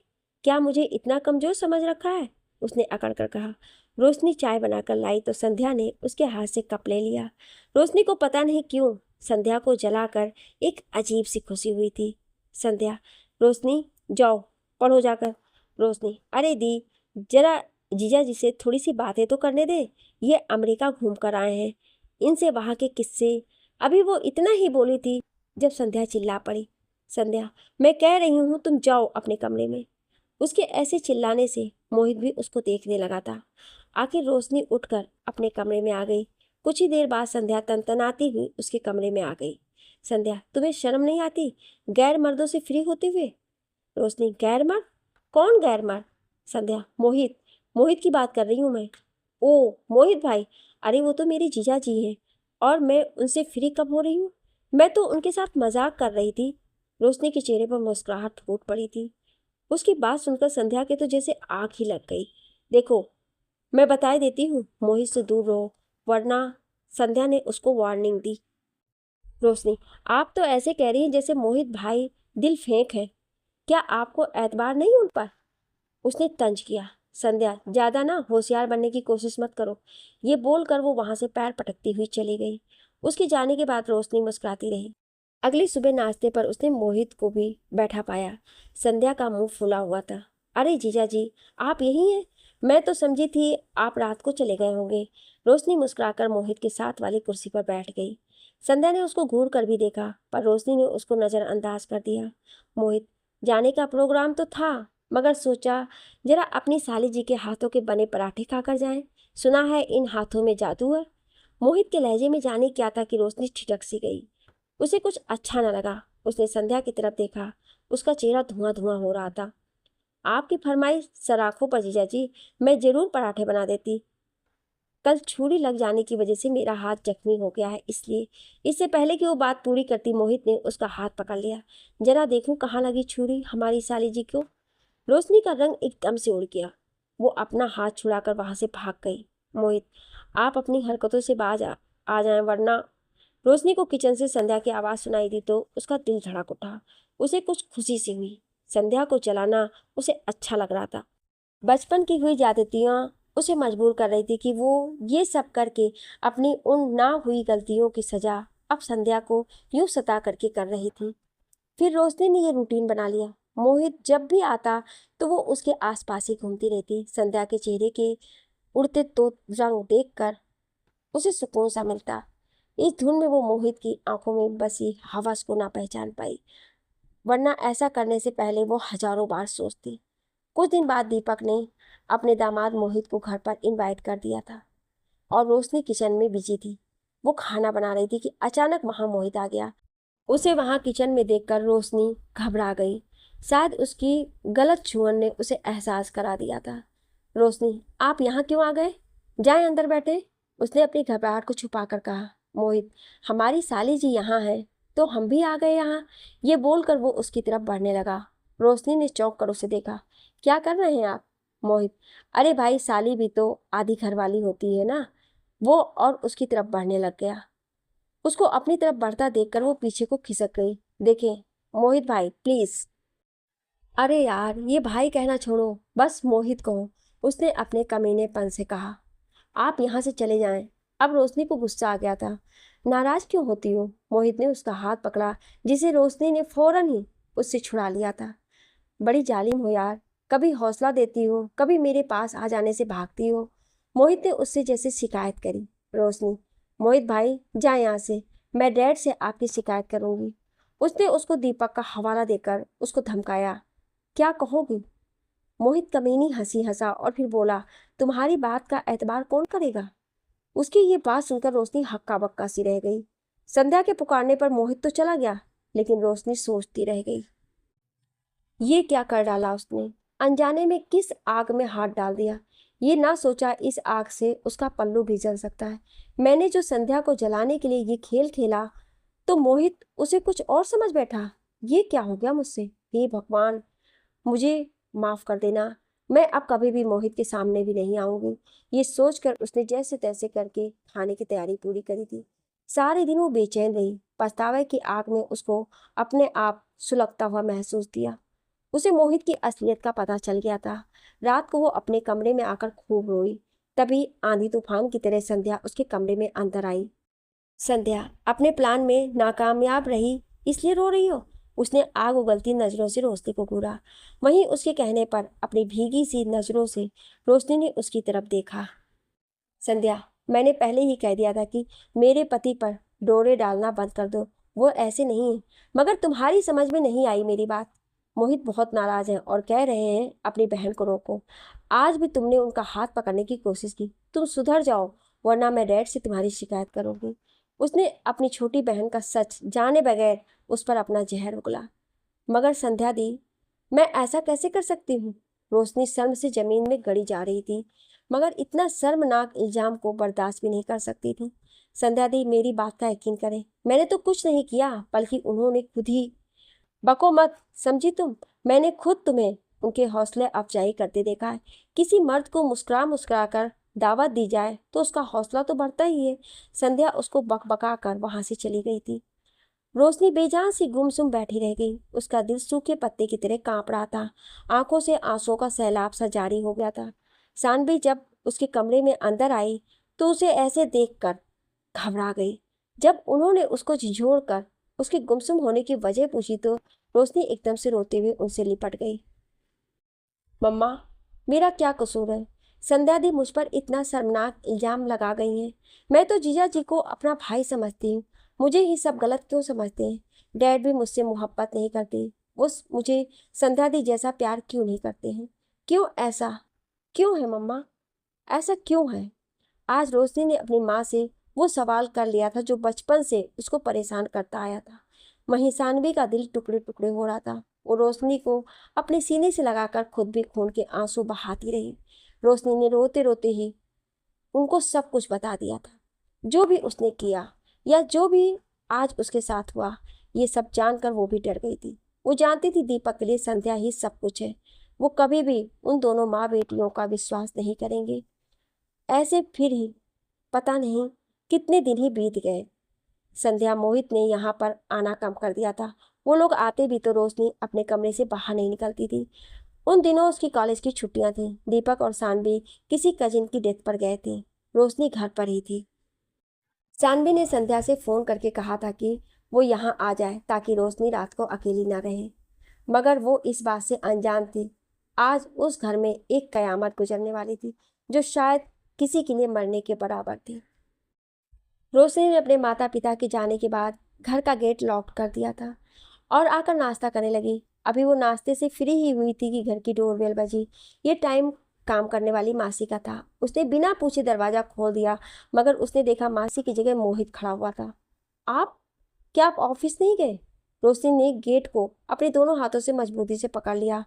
क्या मुझे इतना कमजोर समझ रखा है? उसने अकड़ कर कहा। रोशनी चाय बनाकर लाई तो संध्या ने उसके हाथ से कप ले लिया। रोशनी को पता नहीं क्यों संध्या को जलाकर एक अजीब सी खुशी हुई थी। संध्या, रोशनी जाओ पढ़ो जाकर। रोशनी, अरे दी, जरा जीजा जी से थोड़ी सी बातें तो करने दे। ये अमेरिका घूम कर आए हैं, इनसे वहाँ के किस्से। अभी वो इतना ही बोली थी जब संध्या चिल्ला पड़ी। संध्या, मैं कह रही हूँ तुम जाओ अपने कमरे में। उसके ऐसे चिल्लाने से मोहित भी उसको देखने लगा था। आखिर रोशनी उठकर अपने कमरे में आ गई। कुछ ही देर बाद संध्या तनतनाती हुई उसके कमरे में आ गई। संध्या, तुम्हें शर्म नहीं आती गैर मर्दों से फ्री होते हुए? रोशनी, गैर मर्द? कौन गैर मर्द? संध्या, मोहित, मोहित की बात कर रही हूँ मैं। ओ मोहित भाई, अरे वो तो मेरे जीजा जी हैं, और मैं उनसे फ्री कब हो रही हूँ? मैं तो उनके साथ मजाक कर रही थी। रोशनी के चेहरे पर मुस्कुराहट फूट पड़ी थी। उसकी बात सुनकर संध्या के तो जैसे आग ही लग गई। देखो, मैं बताए देती हूँ, मोहित से दूर रहो, वरना। संध्या ने उसको वार्निंग दी। रोशनी, आप तो ऐसे कह रही हैं जैसे मोहित भाई दिल फेंक है। क्या आपको एतबार नहीं उन पर? उसने तंज किया। संध्या, ज्यादा ना होशियार बनने की कोशिश मत करो। ये बोलकर वो वहां से पैर पटकती हुई चली गई। उसके जाने के बाद रोशनी मुस्कुराती रही। अगली सुबह नाश्ते पर उसने मोहित को भी बैठा पाया। संध्या का मुंह फूला हुआ था। अरे जीजा जी, आप यही हैं? मैं तो समझी थी आप रात को चले गए होंगे। रोशनी मुस्कुराकर मोहित के साथ वाली कुर्सी पर बैठ गई। संध्या ने उसको घूर कर भी देखा, पर रोशनी ने उसको नज़रअंदाज कर दिया। मोहित, जाने का प्रोग्राम तो था, मगर सोचा जरा अपनी साली जी के हाथों के बने पराठे खाकर जाएं। सुना है इन हाथों में जादू है। मोहित के लहजे में जाने क्या था कि रोशनी ठिठक सी गई। उसे कुछ अच्छा न लगा। उसने संध्या की तरफ देखा। उसका चेहरा धुआं धुआं हो रहा था। आपकी फरमाइश सराखों पर जीजा जी, मैं जरूर पराठे बना देती। कल छुरी लग जाने की वजह से मेरा हाथ जख्मी हो गया है, इसलिए। इससे पहले कि वो बात पूरी करती मोहित ने उसका हाथ पकड़ लिया। जरा देखूं कहाँ लगी छुरी हमारी साली जी को। रोशनी का रंग एकदम से उड़ गया। वो अपना हाथ छुड़ाकर वहां से भाग गई। मोहित, आप अपनी हरकतों से बाज आ जाएं, वरना। रोशनी को किचन से संध्या की आवाज़ सुनाई दी तो उसका दिल धड़क उठा। उसे कुछ खुशी सी हुई। संध्या को जलाना उसे अच्छा लग रहा था। बचपन की हुई ज्यादतियां उसे मजबूर कर रही थी कि वो ये सब करके अपनी उन ना हुई गलतियों की सजा अब संध्या को यूं सता करके कर रही थी। फिर रोशनी ने ये रूटीन बना लिया। मोहित जब भी आता तो वो उसके आसपास ही घूमती रहती। संध्या के चेहरे के उड़ते तो रंग देखकर उसे सुकून सा मिलता। इस धुन में वो मोहित की आंखों में बसी हवस को ना पहचान पाई, वरना ऐसा करने से पहले वो हजारों बार सोचती। कुछ दिन बाद दीपक ने अपने दामाद मोहित को घर पर इनवाइट कर दिया था और रोशनी किचन में बिजी थी। वो खाना बना रही थी कि अचानक वहां मोहित आ गया। उसे वहां किचन में देखकर रोशनी घबरा गई। शायद उसकी गलत छुअन ने उसे एहसास करा दिया था। रोशनी, आप यहाँ क्यों आ गए? जाए अंदर बैठे, उसने अपनी घबराहट को छुपा कर कहा। मोहित, हमारी साली जी यहाँ है तो हम भी आ गए यहाँ। ये बोलकर वो उसकी तरफ बढ़ने लगा। रोशनी ने चौंक कर उसे देखा। क्या कर रहे हैं आप? मोहित, अरे भाई, साली भी तो आधी घरवाली होती है ना। वो और उसकी तरफ बढ़ने लग गया। उसको अपनी तरफ बढ़ता देखकर वो पीछे को खिसक गई। देखें मोहित भाई, प्लीज। अरे यार, ये भाई कहना छोड़ो, बस मोहित कहो, उसने अपने कमीनेपन से कहा। आप यहाँ से चले जाएं। अब रोशनी को गुस्सा आ गया था। नाराज क्यों होती हो? मोहित ने उसका हाथ पकड़ा, जिसे रोशनी ने फौरन ही उससे छुड़ा लिया था। बड़ी जालिम हो यार, कभी हौसला देती हो, कभी मेरे पास आ जाने से भागती हो। मोहित ने उससे जैसे शिकायत करी। रोशनी, मोहित भाई जा यहाँ से, मैं डैड से आपकी शिकायत करूंगी। उसने उसको दीपक का हवाला देकर उसको धमकाया। क्या कहोगी? मोहित कमीनी हंसी हंसा और फिर बोला, तुम्हारी बात का एतबार कौन करेगा? उसकी ये बात सुनकर रोशनी हक्का बक्का सी रह गई। संध्या के पुकारने पर मोहित तो चला गया, लेकिन रोशनी सोचती रह गई। ये क्या कर डाला उसने? अनजाने में किस आग में हाथ डाल दिया? ये ना सोचा इस आग से उसका पल्लू भी जल सकता है। मैंने जो संध्या को जलाने के लिए ये खेल खेला तो मोहित उसे कुछ और समझ बैठा। ये क्या हो गया मुझसे? हे भगवान, मुझे माफ कर देना। मैं अब कभी भी मोहित के सामने भी नहीं आऊंगी। ये सोचकर उसने जैसे तैसे करके खाने की तैयारी पूरी करी थी। सारे दिन वो बेचैन रही। पछतावे की आग में उसको अपने आप सुलगता हुआ महसूस किया। उसे मोहित की असलियत का पता चल गया था। रात को वो अपने कमरे में आकर खूब रोई। तभी आंधी तूफान की तरह संध्या उसके कमरे में अंदर आई। संध्या, अपने प्लान में नाकामयाब रही इसलिए रो रही हो? उसने आग उगलती नजरों से रोशनी को घूरा। वहीं उसके कहने पर अपनी भीगी सी नजरों से रोशनी ने उसकी तरफ देखा। संध्या, मैंने पहले ही कह दिया था कि मेरे पति पर डोरे डालना बंद कर दो। वो ऐसे नहीं है, मगर तुम्हारी समझ में नहीं आई मेरी बात। मोहित बहुत नाराज हैं और कह रहे हैं अपनी बहन को रोको। आज भी तुमने उनका हाथ पकड़ने की कोशिश की। तुम सुधर जाओ, वरना मैं डैड से तुम्हारी शिकायत करूंगी। उसने अपनी छोटी बहन का सच जाने बगैर उस पर अपना जहर उगला। मगर संध्या दी, मैं ऐसा कैसे कर सकती हूँ? रोशनी शर्म से जमीन में गड़ी जा रही थी, मगर इतना शर्मनाक इल्जाम को बर्दाश्त भी नहीं कर सकती थी। संध्या दी, मेरी बात का यकीन करें, मैंने तो कुछ नहीं किया, बल्कि उन्होंने खुद ही। बको मत, समझी तुम? मैंने खुद तुम्हें उनके हौसले अफजाई करते देखा है। किसी मर्द को मुस्कुरा मुस्कुरा कर दावत दी जाए तो उसका हौसला तो बढ़ता ही है। संध्या उसको बकबका कर वहां से चली गई थी। रोशनी बेजान सी गुमसुम बैठी रह गई। उसका दिल सूखे पत्ते की तरह कांप रहा था। आंखों से आंसुओं का सैलाब सा जारी हो गया था। सानवी जब उसके कमरे में अंदर आई तो उसे ऐसे देखकर घबरा गई। जब उन्होंने उसको झिझोड़ कर उसके गुमसुम होने की वजह पूछी तो रोशनी एकदम से रोते हुए उनसे लिपट गई। मम्मा, मेरा क्या कसूर है? संध्या दी मुझ पर इतना शर्मनाक इल्जाम लगा गई हैं। मैं तो जीजा जी को अपना भाई समझती हूँ। मुझे ही सब गलत क्यों समझते हैं? डैड भी मुझसे मोहब्बत नहीं करते। वो मुझे संध्या दी जैसा प्यार क्यों नहीं करते हैं? क्यों ऐसा? क्यों है मम्मा? ऐसा क्यों है? आज रोशनी ने अपनी माँ से वो सवाल कर लिया था जो बचपन से उसको परेशान करता आया था। वहीं सानवी का दिल टुकड़े टुकड़े हो रहा था। वो रोशनी को अपने सीने से लगाकर खुद भी खून के आंसू बहाती रही। रोशनी ने रोते रोते ही उनको सब कुछ बता दिया था, जो भी उसने किया या जो भी आज उसके साथ हुआ। ये सब जानकर वो भी डर गई थी। वो जानती थी दीपक के लिए संध्या ही सब कुछ है। वो कभी भी उन दोनों माँ बेटियों का विश्वास नहीं करेंगे। ऐसे फिर ही पता नहीं कितने दिन ही बीत गए। संध्या मोहित ने यहाँ पर आना कम कर दिया था। वो लोग आते भी तो रोशनी अपने कमरे से बाहर नहीं निकलती थी। उन दिनों उसकी कॉलेज की छुट्टियां थीं। दीपक और सानवी किसी कजिन की डेथ पर गए थे। रोशनी घर पर ही थी। सानवी ने संध्या से फोन करके कहा था कि वो यहाँ आ जाए ताकि रोशनी रात को अकेली ना रहे, मगर वो इस बात से अनजान थी। आज उस घर में एक कयामत गुजरने वाली थी जो शायद किसी के लिए मरने के बराबर थी। रोशनी ने अपने माता पिता के जाने के बाद घर का गेट लॉक कर दिया था और आकर नाश्ता करने लगी। अभी वो नाश्ते से फ्री ही हुई थी कि घर की डोरबेल बजी। ये टाइम काम करने वाली मासी का था। उसने बिना पूछे दरवाजा खोल दिया, मगर उसने देखा मासी की जगह मोहित खड़ा हुआ था। आप क्या आप ऑफिस नहीं गए? रोशनी ने गेट को अपने दोनों हाथों से मजबूती से पकड़ लिया।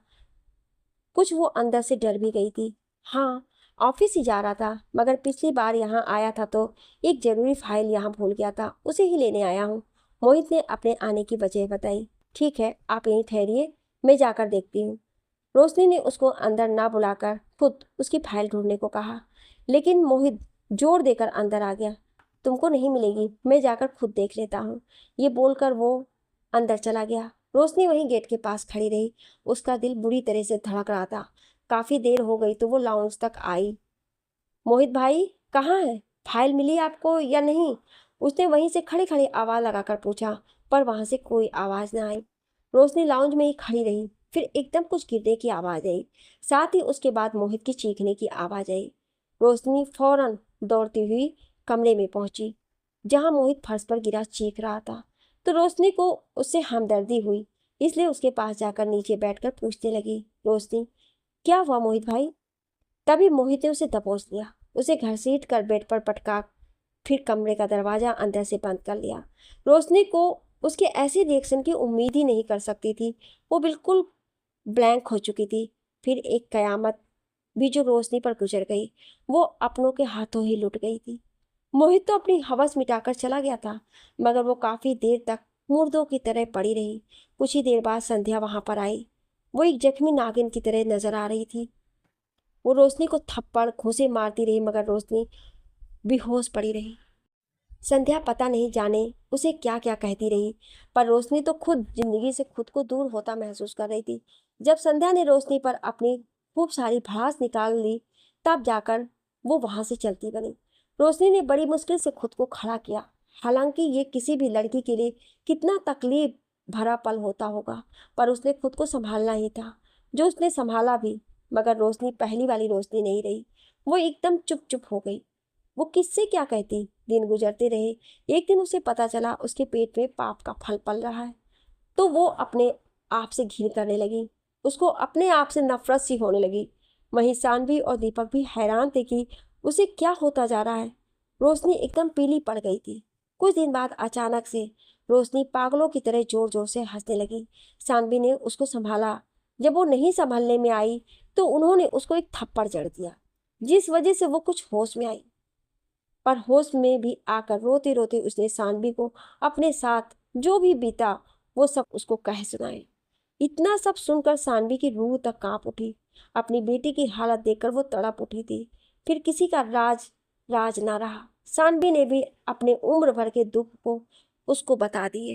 कुछ वो अंदर से डर भी गई थी। हाँ, ऑफिस ही जा रहा था, मगर पिछली बार यहाँ आया था तो एक जरूरी फाइल यहाँ भूल गया था, उसे ही लेने आया हूँ। मोहित ने अपने आने की वजह बताई। ठीक है, आप यहीं ठहरिए, मैं जाकर देखती हूँ। रोशनी ने उसको अंदर ना बुलाकर खुद उसकी फाइल ढूंढने को कहा, लेकिन मोहित जोर देकर अंदर आ गया। तुमको नहीं मिलेगी, मैं जाकर खुद देख लेता हूँ। ये बोलकर वो अंदर चला गया। रोशनी वहीं गेट के पास खड़ी रही। उसका दिल बुरी तरह से धड़क रहा था। काफी देर हो गई तो वो लाउंज तक आई। मोहित भाई कहाँ है? फाइल मिली आपको या नहीं? उसने वहीं से खड़ी खड़ी आवाज लगाकर पूछा, पर वहां से कोई आवाज न आई। रोशनी लाउंज में ही खड़ी रही। फिर एकदम कुछ गिरने की आवाज आई। साथ ही उसके बाद मोहित की चीखने की आवाज आई। रोशनी फौरन दौड़ती हुई कमरे में पहुंची, जहां मोहित फर्श पर गिरा चीख रहा था। तो रोशनी को उससे हमदर्दी हुई, इसलिए उसके पास जाकर नीचे बैठकर पूछने लगी, रोशनी क्या हुआ मोहित भाई? तभी मोहित ने उसे दबोच लिया, उसे घसीट कर बेड पर पटका, फिर कमरे का दरवाजा अंदर से बंद कर लिया। रोशनी को उसके ऐसे रिएक्शन की उम्मीद ही नहीं कर सकती थी। वो बिल्कुल ब्लैंक हो चुकी थी। फिर एक कयामत भी जो रोशनी पर गुजर गई, वो अपनों के हाथों ही लुट गई थी। मोहित तो अपनी हवस मिटाकर चला गया था, मगर वो काफी देर तक मुर्दों की तरह पड़ी रही। कुछ ही देर बाद संध्या वहां पर आई। वो एक जख्मी नागिन की तरह नजर आ रही थी। वो रोशनी को थप्पड़ घूंसे मारती रही, मगर रोशनी बेहोश पड़ी रही। संध्या पता नहीं जाने उसे क्या क्या कहती रही, पर रोशनी तो खुद जिंदगी से खुद को दूर होता महसूस कर रही थी। जब संध्या ने रोशनी पर अपनी खूब सारी भड़ास निकाल ली, तब जाकर वो वहां से चलती बनी। रोशनी ने बड़ी मुश्किल से खुद को खड़ा किया। हालांकि ये किसी भी लड़की के लिए कितना तकलीफ भरा पल होता होगा, पर उसने खुद को संभालना ही था, जो उसने संभाला भी। मगर रोशनी पहली वाली रोशनी नहीं रही। वो एकदम चुप चुप हो गई। वो किससे क्या कहती? दिन गुजरते रहे। एक दिन उसे पता चला उसके पेट में पाप का फल पल रहा है, तो वो अपने आप से घिन करने लगी। उसको अपने आप से नफरत सी होने लगी। वहीं सानवी और दीपक भी हैरान थे कि उसे क्या होता जा रहा है। रोशनी एकदम पीली पड़ गई थी। कुछ दिन बाद अचानक से रोशनी पागलों की तरह जोर जोर से हंसने लगी। सानवी ने उसको संभाला। जब वो नहीं संभलने में आई तो उन्होंने उसको एक थप्पड़ जड़ दिया, जिस वजह से वो कुछ होश में आई। पर होश में भी आकर रोते रोते उसने सानवी को अपने साथ जो भी बीता वो सब उसको कह सुनाए। इतना सब सुनकर सानवी की रूह तक कांप उठी। अपनी बेटी की हालत देखकर वो तड़प उठी थी। फिर किसी का राज राज ना रहा। सानवी ने भी अपने उम्र भर के दुख को उसको बता दिए।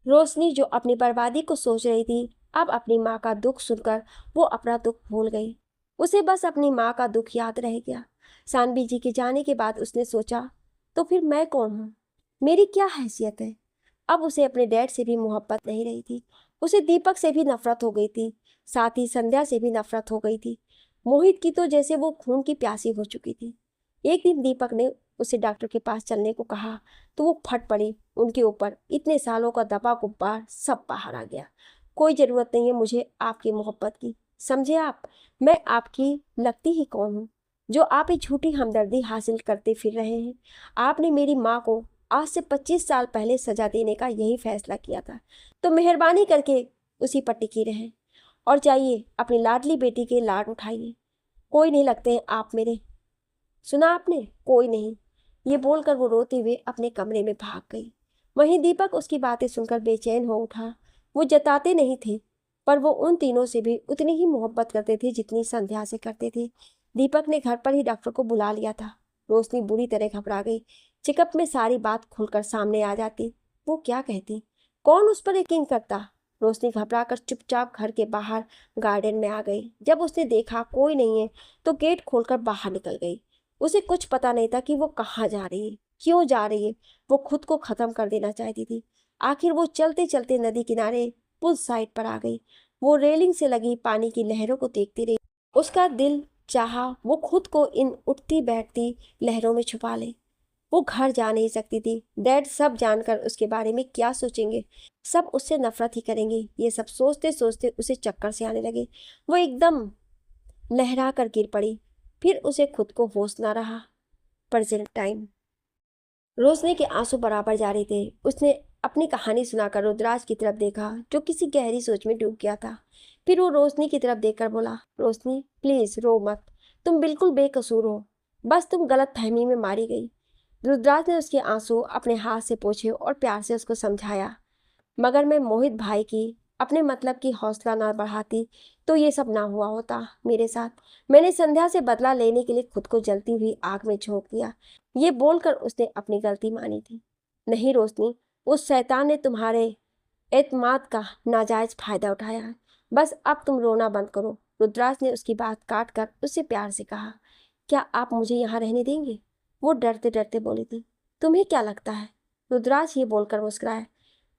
रोशनी जो अपनी बर्बादी को सोच रही थी, अब अपनी माँ का दुख सुनकर वो अपना दुख भूल गई। उसे बस अपनी माँ का दुख याद रह गया। सानवी जी के जाने के बाद उसने सोचा, तो फिर मैं कौन हूँ? मेरी क्या हैसियत है? अब उसे अपने डैड से भी मोहब्बत नहीं रही थी। उसे दीपक से भी नफरत हो गई थी। साथ ही संध्या से भी नफरत हो गई थी। मोहित की तो जैसे वो खून की प्यासी हो चुकी थी। एक दिन दीपक ने उसे डॉक्टर के पास चलने को कहा तो वो फट पड़ी उनके ऊपर। इतने सालों का दबा गुब्बार सब बाहर आ गया। कोई जरूरत नहीं है मुझे आपकी मोहब्बत की, समझे आप? मैं आपकी लगती ही कौन हूँ जो आप ये झूठी हमदर्दी हासिल करते फिर रहे हैं? आपने मेरी माँ को आज से 25 साल पहले सजा देने का यही फैसला किया था, तो मेहरबानी करके उसी पर टिकी रहें और जाइए अपनी लाडली बेटी के लाड उठाइए। कोई नहीं लगते हैं आप मेरे, सुना आपने? कोई नहीं। ये बोलकर वो रोते हुए अपने कमरे में भाग गई। वहीं दीपक उसकी बातें सुनकर बेचैन हो उठा। वो जताते नहीं थे, पर वो उन तीनों से भी उतनी ही मोहब्बत करते थे जितनी संध्या से करते थे। दीपक ने घर पर ही डॉक्टर को बुला लिया था। रोशनी बुरी तरह घबरा गई। चेकअप में सारी बात खुलकर सामने आ जाती। वो क्या कहती, कौन उस पर यकीन करता। रोशनी घबराकर चुपचाप घर के बाहर गार्डन में आ गई। जब उसने देखा कोई नहीं है तो गेट खोलकर बाहर निकल गई। उसे कुछ पता नहीं था कि वो कहाँ जा रही है, क्यों जा रही है। वो खुद को खत्म कर देना चाहती थी। आखिर वो चलते चलते नदी किनारे पुल साइड पर आ गई। वो रेलिंग से लगी पानी की लहरों को देखती रही। उसका दिल चाहा वो खुद को इन उठती बैठती लहरों में छुपा ले। वो घर जा नहीं सकती थी। डैड सब जानकर उसके बारे में क्या सोचेंगे, सब उससे नफरत ही करेंगे। ये सब सोचते सोचते उसे चक्कर से आने लगे। वो एकदम लहरा कर गिर पड़ी। फिर उसे खुद को होश ना रहा। Present time. रोशनी के आंसू बराबर जारी थे। उसने अपनी कहानी सुनाकर रुद्राज की तरफ देखा जो किसी गहरी सोच में डूब गया था। फिर वो रोशनी की तरफ देखकर बोला, रोशनी प्लीज रो मत, तुम बिल्कुल बेकसूर हो, बस तुम गलत फहमी में मारी गई। रुद्राज ने उसके आंसू अपने हाथ से पोंछे और प्यार से उसको समझाया, मगर मैं मोहित भाई की अपने मतलब की हौसला ना बढ़ाती तो ये सब ना हुआ होता मेरे साथ। मैंने संध्या से बदला लेने के लिए खुद को जलती हुई आग में झोंक दिया। ये बोलकर उसने अपनी गलती मानी थी। नहीं रोशनी, उस शैतान ने तुम्हारे एतमाद का नाजायज फायदा उठाया है। बस अब तुम रोना बंद करो। रुद्राज ने उसकी बात काट कर उससे प्यार से कहा, क्या आप मुझे यहाँ रहने देंगे? वो डरते डरते बोली थी, तुम्हें क्या लगता है? रुद्राज ये बोलकर मुस्कुराया।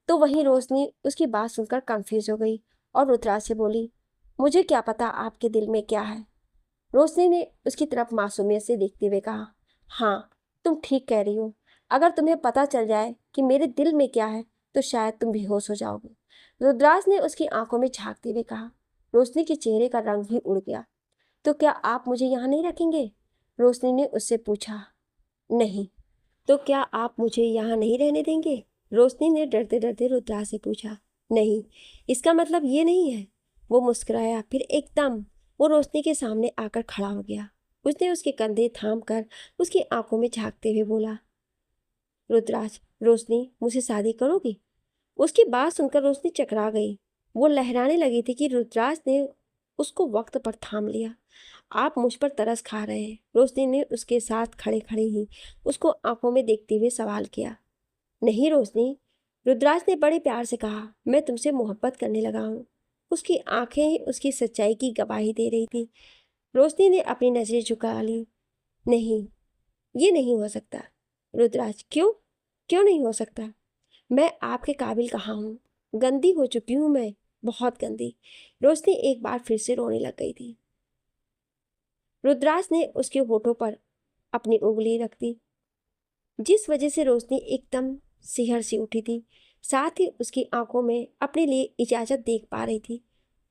तो वहीं रोशनी उसकी बात सुनकर कंफ्यूज हो गई और रुद्राज से बोली, मुझे क्या पता आपके दिल में क्या है। रोशनी ने उसकी तरफ मासूमियत से देखते हुए कहा, हाँ तुम ठीक कह रही हो। अगर तुम्हें पता चल जाए कि मेरे दिल में क्या है तो शायद तुम बेहोश हो जाओगे। रुद्राज ने उसकी आंखों में झांकते हुए कहा। रोशनी के चेहरे का रंग भी उड़ गया। तो क्या आप मुझे यहाँ नहीं रखेंगे? रोशनी ने उससे पूछा। नहीं। तो क्या आप मुझे यहाँ नहीं रहने देंगे? रोशनी ने डरते डरते रुद्राज से पूछा। नहीं, इसका मतलब ये नहीं है। वो मुस्कुराया। फिर एकदम वो रोशनी के सामने आकर खड़ा हो गया। उसने उसके कंधे थाम कर उसकी आंखों में झांकते हुए बोला, रुद्राज, रोशनी मुझसे शादी करोगी? उसकी बात सुनकर रोशनी चकरा गई। वो लहराने लगी थी कि रुद्राज ने उसको वक्त पर थाम लिया। आप मुझ पर तरस खा रहे हैं। रोशनी ने उसके साथ खड़े खड़े ही उसको आंखों में देखते हुए सवाल किया। नहीं रोशनी, रुद्राज ने बड़े प्यार से कहा, मैं तुमसे मोहब्बत करने लगा हूँ। उसकी आंखें उसकी सच्चाई की गवाही दे रही थी। रोशनी ने अपनी नजरें झुका ली। नहीं, ये नहीं हो सकता। रुद्राज, क्यों? क्यों नहीं हो सकता? मैं आपके काबिल कहाँ हूँ? गंदी हो चुकी हूँ मैं, बहुत गंदी। रोशनी एक बार फिर से रोने लग गई थी। रुद्राज ने उसके होठों पर अपनी उंगली रख दी, जिस वजह से रोशनी एकदम सिहर सी उठी थी। साथ ही उसकी आंखों में अपने लिए इजाजत देख पा रही थी।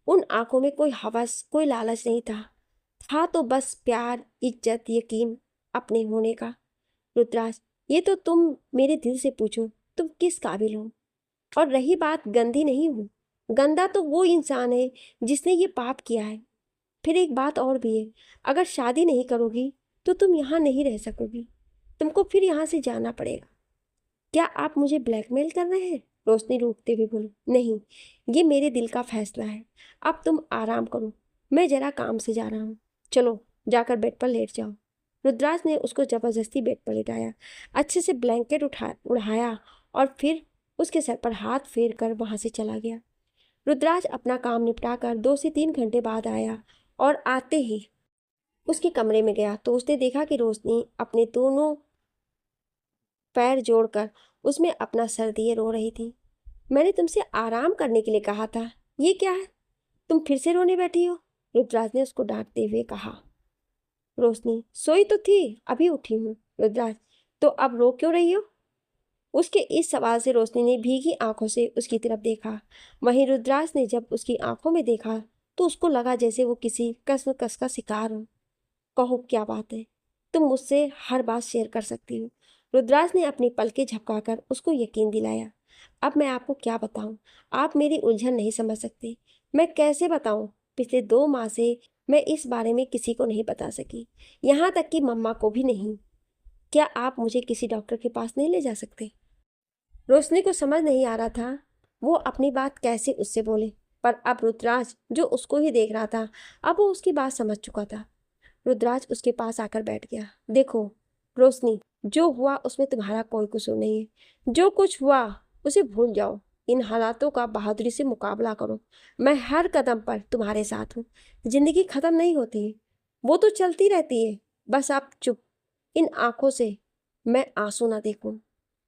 उन आंखों में कोई हवस, कोई लालच नहीं था तो बस प्यार, इज्जत, यकीन अपने होने का। रुद्राज, ये तो तुम मेरे दिल से पूछो, तुम किस काबिल हो? और रही बात गंदी नहीं हूँ, गंदा तो वो इंसान है जिसने ये पाप किया है। फिर एक बात और भी है, अगर शादी नहीं करोगी तो तुम यहाँ नहीं रह सकोगी। तुमको फिर यहाँ से जाना पड़ेगा। क्या आप मुझे ब्लैकमेल कर रहे हैं? रोशनी रूठते हुए बोली। नहीं, ये मेरे दिल का फैसला है। अब तुम आराम करो, मैं जरा काम से जा रहा हूँ। चलो जाकर बेड पर लेट जाओ। रुद्राज ने उसको जबरदस्ती बेड पर लेटाया, अच्छे से ब्लैंकेट उड़ाया और फिर उसके सर पर हाथ फेर कर वहां से चला गया। रुद्राज अपना काम निपटाकर 2 से 3 घंटे बाद आया और आते ही उसके कमरे में गया तो उसने देखा कि रोशनी अपने दोनों पैर जोड़कर उसमें अपना सर दिए रो रही थी। मैंने तुमसे आराम करने के लिए कहा था, ये क्या है? तुम फिर से रोने बैठी हो? रुद्राज ने उसको डांटते हुए कहा। रोशनी, सोई तो थी, अभी उठी हूँ। रुद्राज, तो अब रो क्यों रही हो? उसके इस सवाल से रोशनी ने भीगी आंखों से उसकी तरफ देखा। वहीं रुद्राज ने जब उसकी आंखों में देखा तो उसको लगा जैसे वो किसी कसमकस का शिकार हो। कहो क्या बात है, तुम मुझसे हर बात शेयर कर सकती हो। रुद्राज ने अपनी पलकें झपकाकर उसको यकीन दिलाया। अब मैं आपको क्या बताऊं, आप मेरी उलझन नहीं समझ सकते। मैं कैसे बताऊं? पिछले 2 माह से मैं इस बारे में किसी को नहीं बता सकी, यहाँ तक कि मम्मा को भी नहीं। क्या आप मुझे किसी डॉक्टर के पास नहीं ले जा सकते? रोशनी को समझ नहीं आ रहा था वो अपनी बात कैसे उससे बोले, पर अब रुद्राज जो उसको ही देख रहा था, अब वो उसकी बात समझ चुका था। रुद्राज उसके पास आकर बैठ गया। देखो रोशनी, जो हुआ उसमें तुम्हारा कोई कसूर नहीं है। जो कुछ हुआ उसे भूल जाओ। इन हालातों का बहादुरी से मुकाबला करो। मैं हर कदम पर तुम्हारे साथ हूँ। जिंदगी खत्म नहीं होती, वो तो चलती रहती है। बस आप चुप, इन आंखों से मैं आंसू ना देखूं।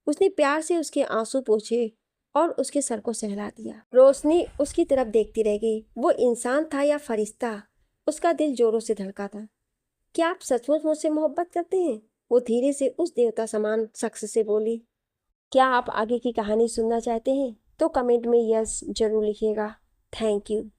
उसने प्यार से उसके आंसू पोंछे और उसके सर को सहला दिया। रोशनी उसकी तरफ देखती रह गई। वो इंसान था या फरिश्ता? उसका दिल जोरों से धड़का था। क्या आप सचमुच मुझसे मोहब्बत करते हैं? वो धीरे से उस देवता समान शख्स से बोली। क्या आप आगे की कहानी सुनना चाहते हैं तो कमेंट में यस जरूर लिखिएगा। Thank you.